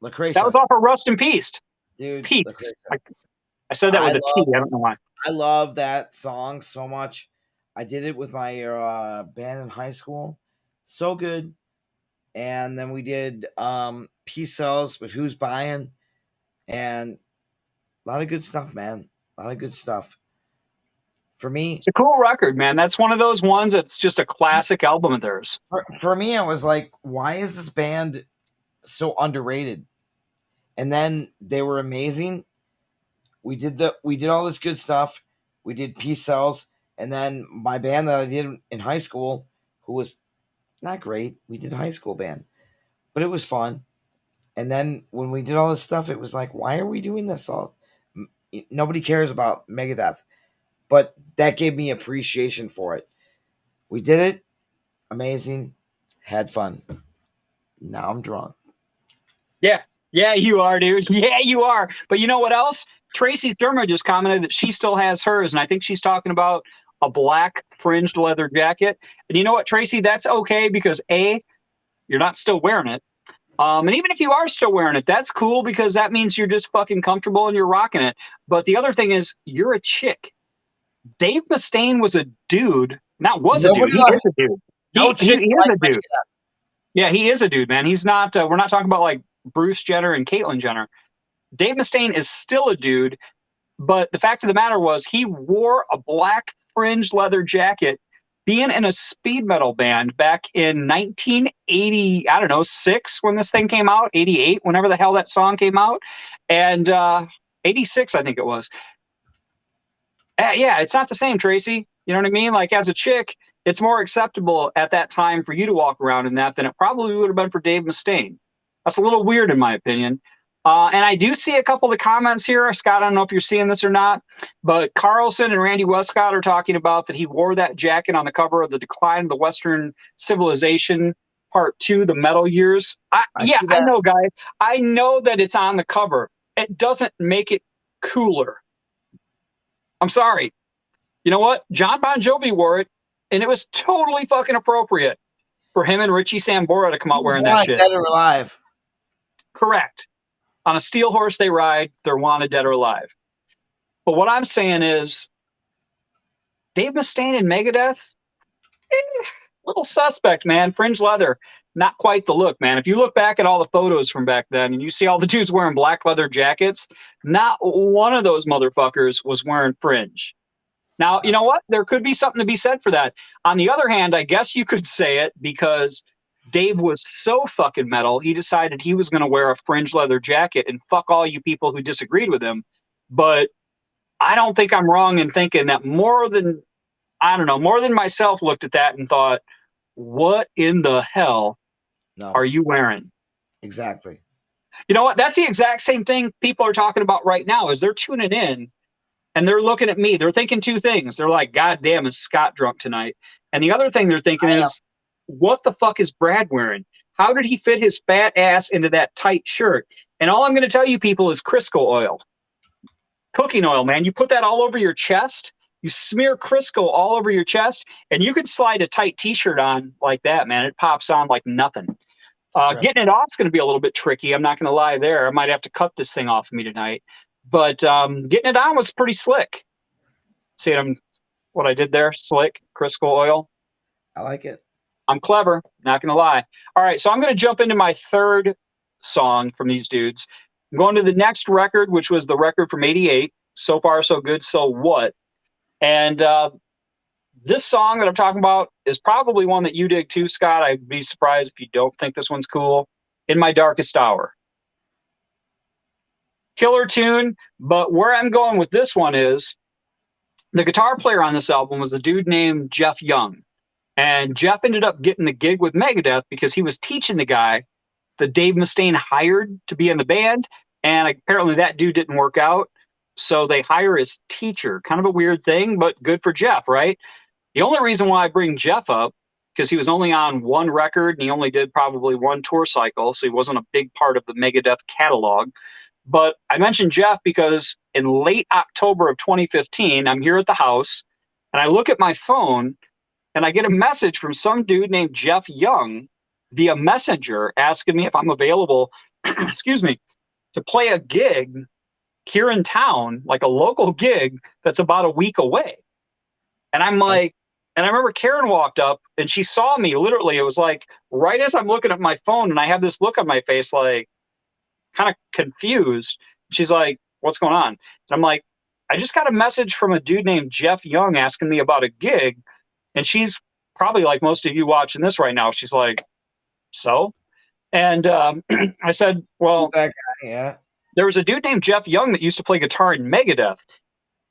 Lucretia. That was off of Rust in Peace. Dude, Peace. I said that with a T. I don't know why. I love that song so much. I did it with my band in high school. So good. And then we did Peace Sells, But Who's Buying? And a lot of good stuff, man. A lot of good stuff. For me, it's a cool record, man. That's one of those ones that's just a classic album of theirs. For me, I was like, why is this band so underrated? And then they were amazing. We did all this good stuff. We did Peace Sells, and then my band that I did in high school, who was not great, we did a high school band, but it was fun. And then when we did all this stuff, it was like, why are we doing this all? Nobody cares about Megadeth, but that gave me appreciation for it. We did it, amazing, had fun. Now I'm drunk. Yeah, you are, dude. Yeah, you are. But you know what else? Tracy Thurman just commented that she still has hers, and I think she's talking about a black fringed leather jacket. And you know what, Tracy? That's okay, because A, you're not still wearing it. And even if you are still wearing it, that's cool, because that means you're just fucking comfortable and you're rocking it. But the other thing is, you're a chick. Dave Mustaine was a dude. Not was a dude. He is a dude. He is a dude. Yeah, he is a dude, man. He's not. We're not talking about like Bruce Jenner and Caitlyn Jenner. Dave Mustaine is still a dude, but the fact of the matter was he wore a black fringed leather jacket being in a speed metal band back in 1980, I don't know, 6 when this thing came out, 88, whenever the hell that song came out, and 86, I think it was. Yeah, it's not the same, Tracy. You know what I mean? Like, as a chick, it's more acceptable at that time for you to walk around in that than it probably would have been for Dave Mustaine. That's a little weird in my opinion. And I do see a couple of the comments here. Scott, I don't know if you're seeing this or not, but Carlson and Randy Westcott are talking about that he wore that jacket on the cover of The Decline of the Western Civilization Part 2, The Metal Years. I know, guys. I know that it's on the cover. It doesn't make it cooler. I'm sorry. You know what? John Bon Jovi wore it, and it was totally fucking appropriate for him and Richie Sambora to come out wearing that shit. Dead or alive. Correct. On a steel horse they ride, they're wanted dead or alive. But what I'm saying is, Dave Mustaine and Megadeth, little suspect, man. Fringe leather, not quite the look, man. If you look back at all the photos from back then and you see all the dudes wearing black leather jackets, not one of those motherfuckers was wearing fringe. Now, you know what? There could be something to be said for that. On the other hand, I guess you could say it because Dave was so fucking metal, he decided he was going to wear a fringe leather jacket and fuck all you people who disagreed with him. But I don't think I'm wrong in thinking that more than myself looked at that and thought, what in the hell are you wearing? Exactly. You know what? That's the exact same thing people are talking about right now is they're tuning in and they're looking at me. They're thinking two things. They're like, God damn, is Scott drunk tonight? And the other thing they're thinking is, what the fuck is Brad wearing? How did he fit his fat ass into that tight shirt? And all I'm going to tell you people is Crisco oil. Cooking oil, man. You put that all over your chest. You smear Crisco all over your chest, and you could slide a tight T-shirt on like that, man. It pops on like nothing. Getting it off is going to be a little bit tricky. I'm not going to lie there. I might have to cut this thing off of me tonight. But getting it on was pretty slick. See what I did there? Slick, Crisco oil. I like it. I'm clever, not going to lie. All right, so I'm going to jump into my third song from these dudes. I'm going to the next record, which was the record from '88, So Far, So Good, So What? And this song that I'm talking about is probably one that you dig too, Scott. I'd be surprised if you don't think this one's cool. In My Darkest Hour. Killer tune, but where I'm going with this one is the guitar player on this album was a dude named Jeff Young. And Jeff ended up getting the gig with Megadeth because he was teaching the guy that Dave Mustaine hired to be in the band. And apparently that dude didn't work out. So they hire his teacher. Kind of a weird thing, but good for Jeff, right? The only reason why I bring Jeff up, because he was only on one record and he only did probably one tour cycle. So he wasn't a big part of the Megadeth catalog. But I mentioned Jeff because in late October of 2015, I'm here at the house and I look at my phone and I get a message from some dude named Jeff Young via Messenger asking me if I'm available, excuse me, to play a gig here in town, like a local gig that's about a week away. And I'm like, and I remember Karen walked up and she saw me literally. It was like right as I'm looking at my phone and I have this look on my face, like kind of confused. She's like, what's going on? And I'm like, I just got a message from a dude named Jeff Young asking me about a gig. And she's probably like most of you watching this right now. She's like, so? And I said, well, that guy, yeah. There was a dude named Jeff Young that used to play guitar in Megadeth,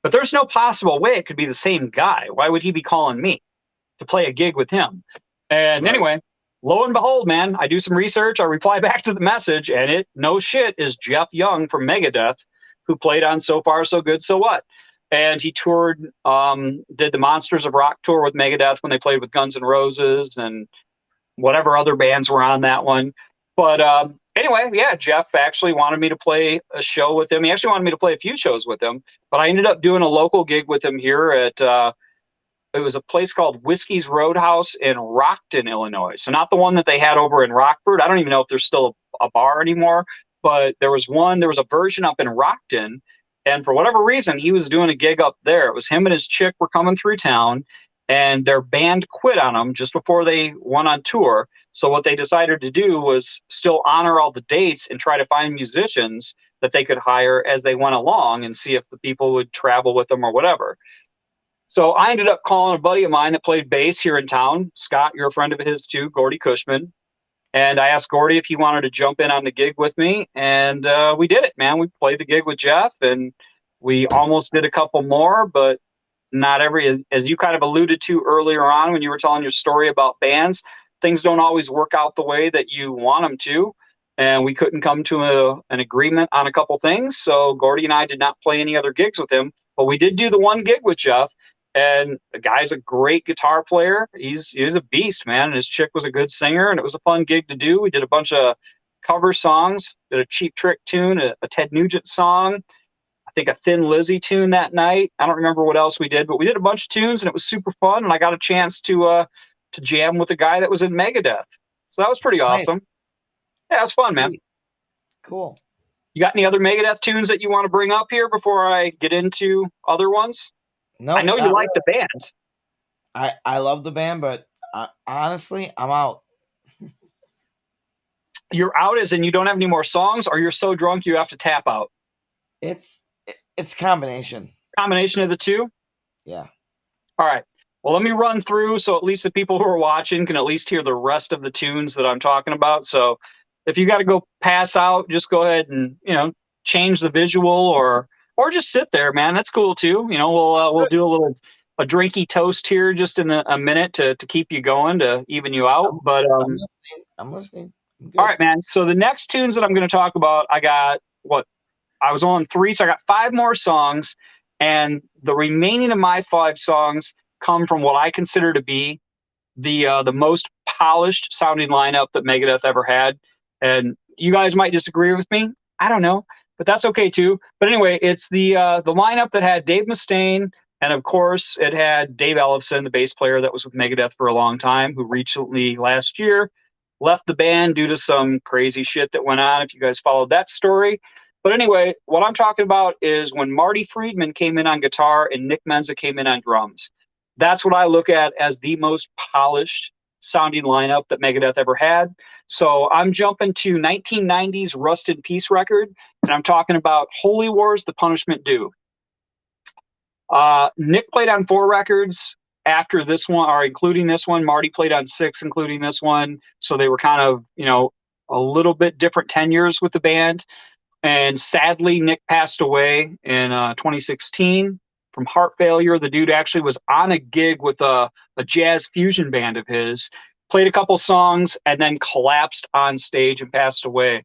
but there's no possible way it could be the same guy. Why would he be calling me to play a gig with him? And anyway, lo and behold, man, I do some research. I reply back to the message, and it, no shit, is Jeff Young from Megadeth, who played on So Far, So Good, So What? And he toured, did the Monsters of Rock tour with Megadeth when they played with Guns N' Roses and whatever other bands were on that one. But anyway, yeah, Jeff actually wanted me to play a show with him. He actually wanted me to play a few shows with him, but I ended up doing a local gig with him here at, it was a place called Whiskey's Roadhouse in Rockton, Illinois. So not the one that they had over in Rockford. I don't even know if there's still a bar anymore, but there was a version up in Rockton. And for whatever reason, he was doing a gig up there. It was him and his chick were coming through town, and their band quit on them just before they went on tour. So what they decided to do was still honor all the dates and try to find musicians that they could hire as they went along and see if the people would travel with them or whatever. So I ended up calling a buddy of mine that played bass here in town. Scott, you're a friend of his too, Gordy Cushman. And I asked Gordy if he wanted to jump in on the gig with me. And we did it, man. We played the gig with Jeff, and we almost did a couple more, but not every, as you kind of alluded to earlier on when you were telling your story about bands, things don't always work out the way that you want them to. And we couldn't come to an agreement on a couple things. So Gordy and I did not play any other gigs with him, but we did do the one gig with Jeff. And the guy's a great guitar player. He's a beast, man. And his chick was a good singer, and it was a fun gig to do. We did a bunch of cover songs, did a Cheap Trick tune, a Ted Nugent song, I think a Thin Lizzy tune that night. I don't remember what else we did, but we did a bunch of tunes, and it was super fun. And I got a chance to jam with the guy that was in Megadeth. So that was pretty awesome. Nice. Yeah, it was fun, man. Cool. You got any other Megadeth tunes that you want to bring up here before I get into other ones? No, I know you like the band. I love the band, but honestly, I'm out. You're out as in you don't have any more songs, or you're so drunk you have to tap out? It's a combination. Combination of the two? Yeah. All right. Well, let me run through so at least the people who are watching can at least hear the rest of the tunes that I'm talking about. So if you got to go pass out, just go ahead and, change the visual or just sit there, man. That's cool too. We'll do a drinky toast here just in a minute to keep you going, to even you out. But I'm listening. I'm all right, man. So the next tunes that I'm going to talk about, I was on 3, so I got 5 more songs, and the remaining of my 5 songs come from what I consider to be the most polished sounding lineup that Megadeth ever had. And you guys might disagree with me. I don't know, but that's okay too. But anyway, it's the lineup that had Dave Mustaine, and of course it had Dave Ellefson, the bass player that was with Megadeth for a long time, who recently last year left the band due to some crazy shit that went on, if you guys followed that story. But anyway, what I'm talking about is when Marty Friedman came in on guitar and Nick Menza came in on drums. That's what I look at as the most polished sounding lineup that Megadeth ever had. So I'm jumping to 1990's Rust in Peace record, and I'm talking about Holy Wars, The Punishment Due. Nick played on 4 records after this one, or including this one. Marty played on 6, including this one. So they were kind of, a little bit different tenures with the band. And sadly, Nick passed away in 2016 from heart failure. The dude actually was on a gig with a jazz fusion band of his, played a couple songs, and then collapsed on stage and passed away,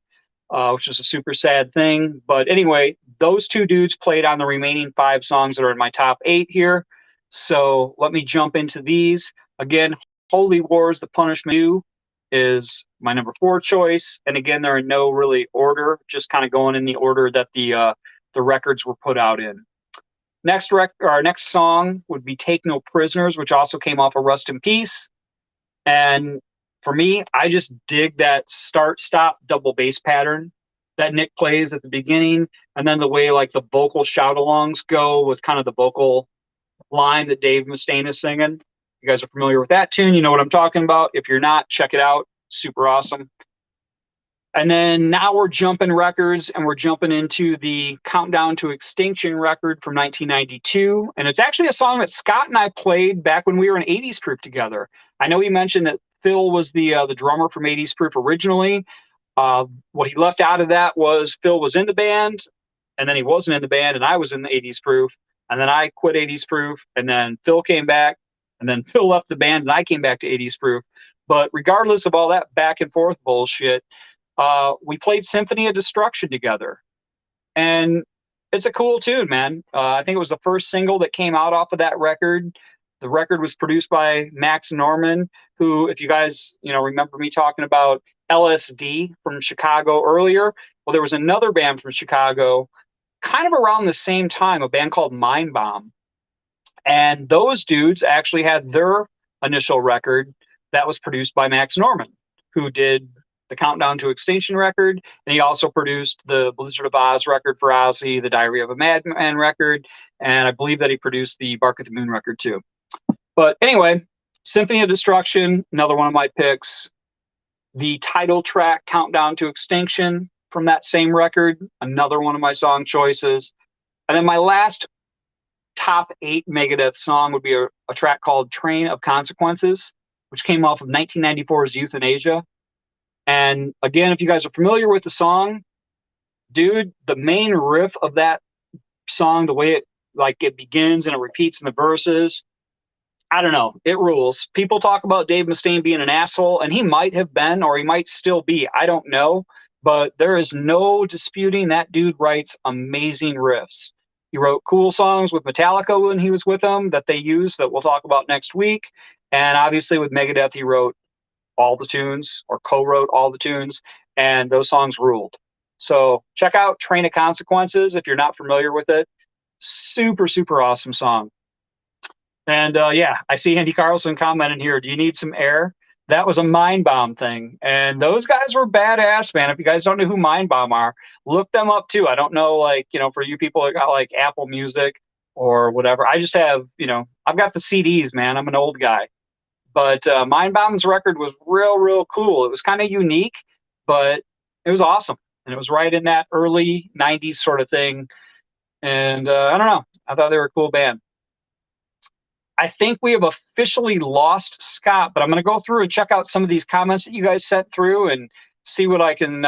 which is a super sad thing. But anyway, those 2 dudes played on the remaining 5 songs that are in my top 8 here. So let me jump into these. Again, Holy Wars, The Punishment Due is my number 4 choice. And again, they're in no really order, just kind of going in the order that the records were put out in. Next song would be Take No Prisoners, which also came off of Rust in Peace. And for me, I just dig that start-stop double bass pattern that Nick plays at the beginning, and then the way like the vocal shout-alongs go with kind of the vocal line that Dave Mustaine is singing. You guys are familiar with that tune. You know what I'm talking about. If you're not, check it out. Super awesome. And then now we're jumping records, and we're jumping into the Countdown to Extinction record from 1992. And it's actually a song that Scott and I played back when we were in 80s Proof together. I know he mentioned that Phil was the drummer from 80s Proof originally. What he left out of that was Phil was in the band, and then he wasn't in the band, and I was in the 80s Proof. And then I quit 80s Proof, and then Phil came back, and then Phil left the band, and I came back to 80s Proof. But regardless of all that back and forth bullshit, we played Symphony of Destruction together. And it's a cool tune, man. I think it was the first single that came out off of that record. The record was produced by Max Norman, who, if you guys, remember me talking about LSD from Chicago earlier, well, there was another band from Chicago kind of around the same time, a band called Mind Bomb. And those dudes actually had their initial record that was produced by Max Norman, who did the Countdown to Extinction record, and he also produced the Blizzard of Oz record for Ozzy, the Diary of a Madman record, and I believe that he produced the Bark at the Moon record too. But anyway, Symphony of Destruction, another one of my picks. The title track, Countdown to Extinction, from that same record, another one of my song choices. And then my last top 8 Megadeth song would be a track called Train of Consequences, which came off of 1994's Euthanasia. And again, if you guys are familiar with the song, dude, the main riff of that song, the way it begins and it repeats in the verses, I don't know, it rules. People talk about Dave Mustaine being an asshole, and he might have been, or he might still be. I don't know, but there is no disputing that dude writes amazing riffs. He wrote cool songs with Metallica when he was with them that they use that we'll talk about next week. And obviously with Megadeth, he wrote all the tunes or co-wrote all the tunes, and those songs ruled. So check out Train of Consequences if you're not familiar with it. Super, super awesome song. And yeah, I see Andy Carlson commenting here. Do you need some air? That was a Mind Bomb thing. And those guys were badass, man. If you guys don't know who Mind Bomb are, look them up too. I don't know, like, for you people that got like Apple Music or whatever. I just have, I've got the CDs, man. I'm an old guy. But Mind Bomb's record was real, real cool. It was kind of unique, but it was awesome. And it was right in that early 90s sort of thing. And I don't know. I thought they were a cool band. I think we have officially lost Scott, but I'm going to go through and check out some of these comments that you guys sent through and see what I can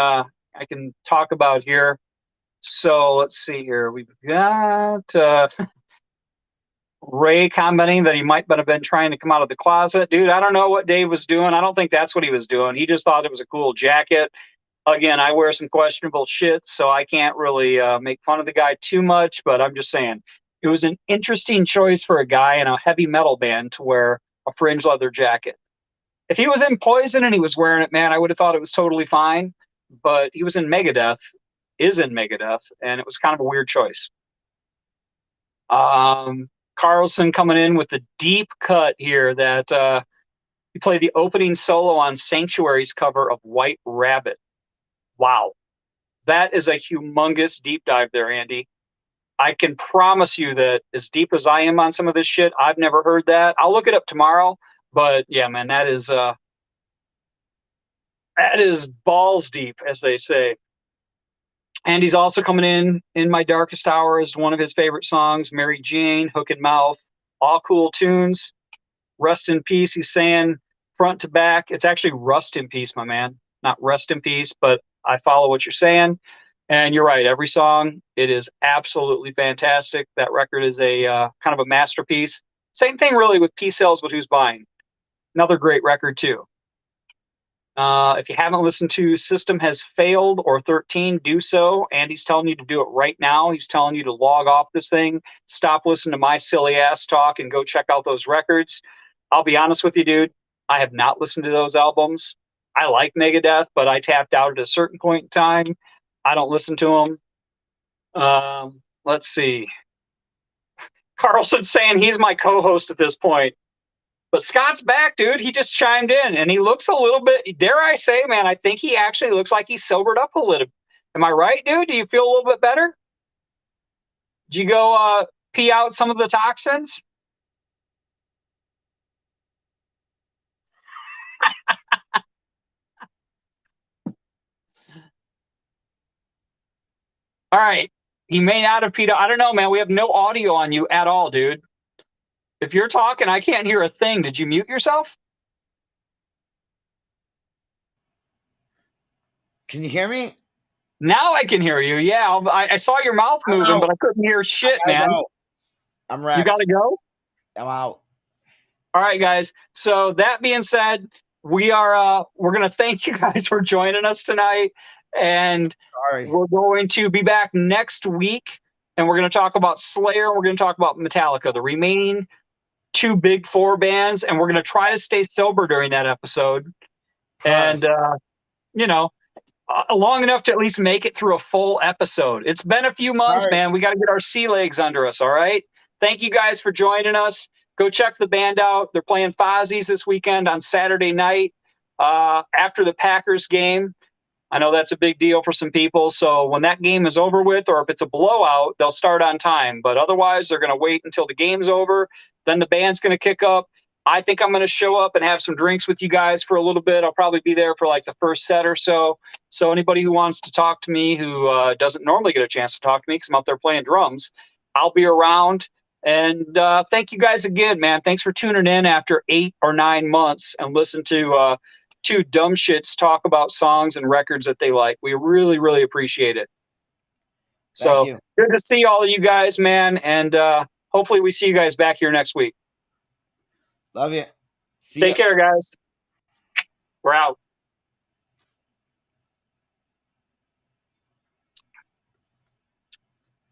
talk about here. So let's see here. We've got Ray commenting that he might have been trying to come out of the closet. Dude, I don't know what Dave was doing. I don't think that's what he was doing. He just thought it was a cool jacket. Again, I wear some questionable shit, so I can't really make fun of the guy too much, but I'm just saying it was an interesting choice for a guy in a heavy metal band to wear a fringe leather jacket. If he was in Poison and he was wearing it, man, I would have thought it was totally fine, but he was in Megadeth, and it was kind of a weird choice. Carlson coming in with the deep cut here that he played the opening solo on Sanctuary's cover of White Rabbit. Wow. That is a humongous deep dive there, Andy. I can promise you that as deep as I am on some of this shit, I've never heard that. I'll look it up tomorrow. But yeah, man, that is balls deep, as they say. And he's also coming in My Darkest Hour is one of his favorite songs, Mary Jane, Hook and Mouth, all cool tunes. Rest in Peace, he's saying front to back. It's actually Rust in Peace, my man. Not Rest in Peace, but I follow what you're saying. And you're right, every song, it is absolutely fantastic. That record is a kind of a masterpiece. Same thing really with Peace Sells, but Who's Buying? Another great record too. If you haven't listened to System Has Failed or 13, do so. Andy's telling you to do it right now. He's telling you to log off this thing, stop listening to my silly ass talk, and go check out those records. I'll be honest with you, dude. I have not listened to those albums. I like Megadeth, but I tapped out at a certain point in time. I don't listen to them. Let's see. Carlson's saying he's my co-host at this point. But Scott's back, dude. He just chimed in, and he looks a little bit, dare I say, man, I think he actually looks like he's sobered up a little. Am I right, dude? Do you feel a little bit better? Did you go pee out some of the toxins? All right. He may not have peed out. I don't know, man. We have no audio on you at all, dude. If you're talking, I can't hear a thing. Did you mute yourself? Can you hear me? Now I can hear you. Yeah, I saw your mouth moving, but I couldn't hear shit, man. Go. I'm wrecked. You got to go? I'm out. All right, guys. So that being said, we're going to thank you guys for joining us tonight. And we're going to be back next week, and we're going to talk about Slayer. We're going to talk about Metallica, the remaining 2 big 4 bands, and we're going to try to stay sober during that episode. And, long enough to at least make it through a full episode. It's been a few months, man. We got to get our sea legs under us, all right? Thank you guys for joining us. Go check the band out. They're playing Fozzie's this weekend on Saturday night after the Packers game. I know that's a big deal for some people. So when that game is over with, or if it's a blowout, they'll start on time. But otherwise, they're going to wait until the game's over. Then the band's going to kick up. I think I'm going to show up and have some drinks with you guys for a little bit. I'll probably be there for like the first set or so. So anybody who wants to talk to me who doesn't normally get a chance to talk to me because I'm out there playing drums, I'll be around. And thank you guys again, man. Thanks for tuning in after 8 or 9 months and listen to 2 dumb shits talk about songs and records that they like. We really, really appreciate it. So good to see all of you guys, man. And hopefully we see you guys back here next week. Love you. Take care, guys. We're out.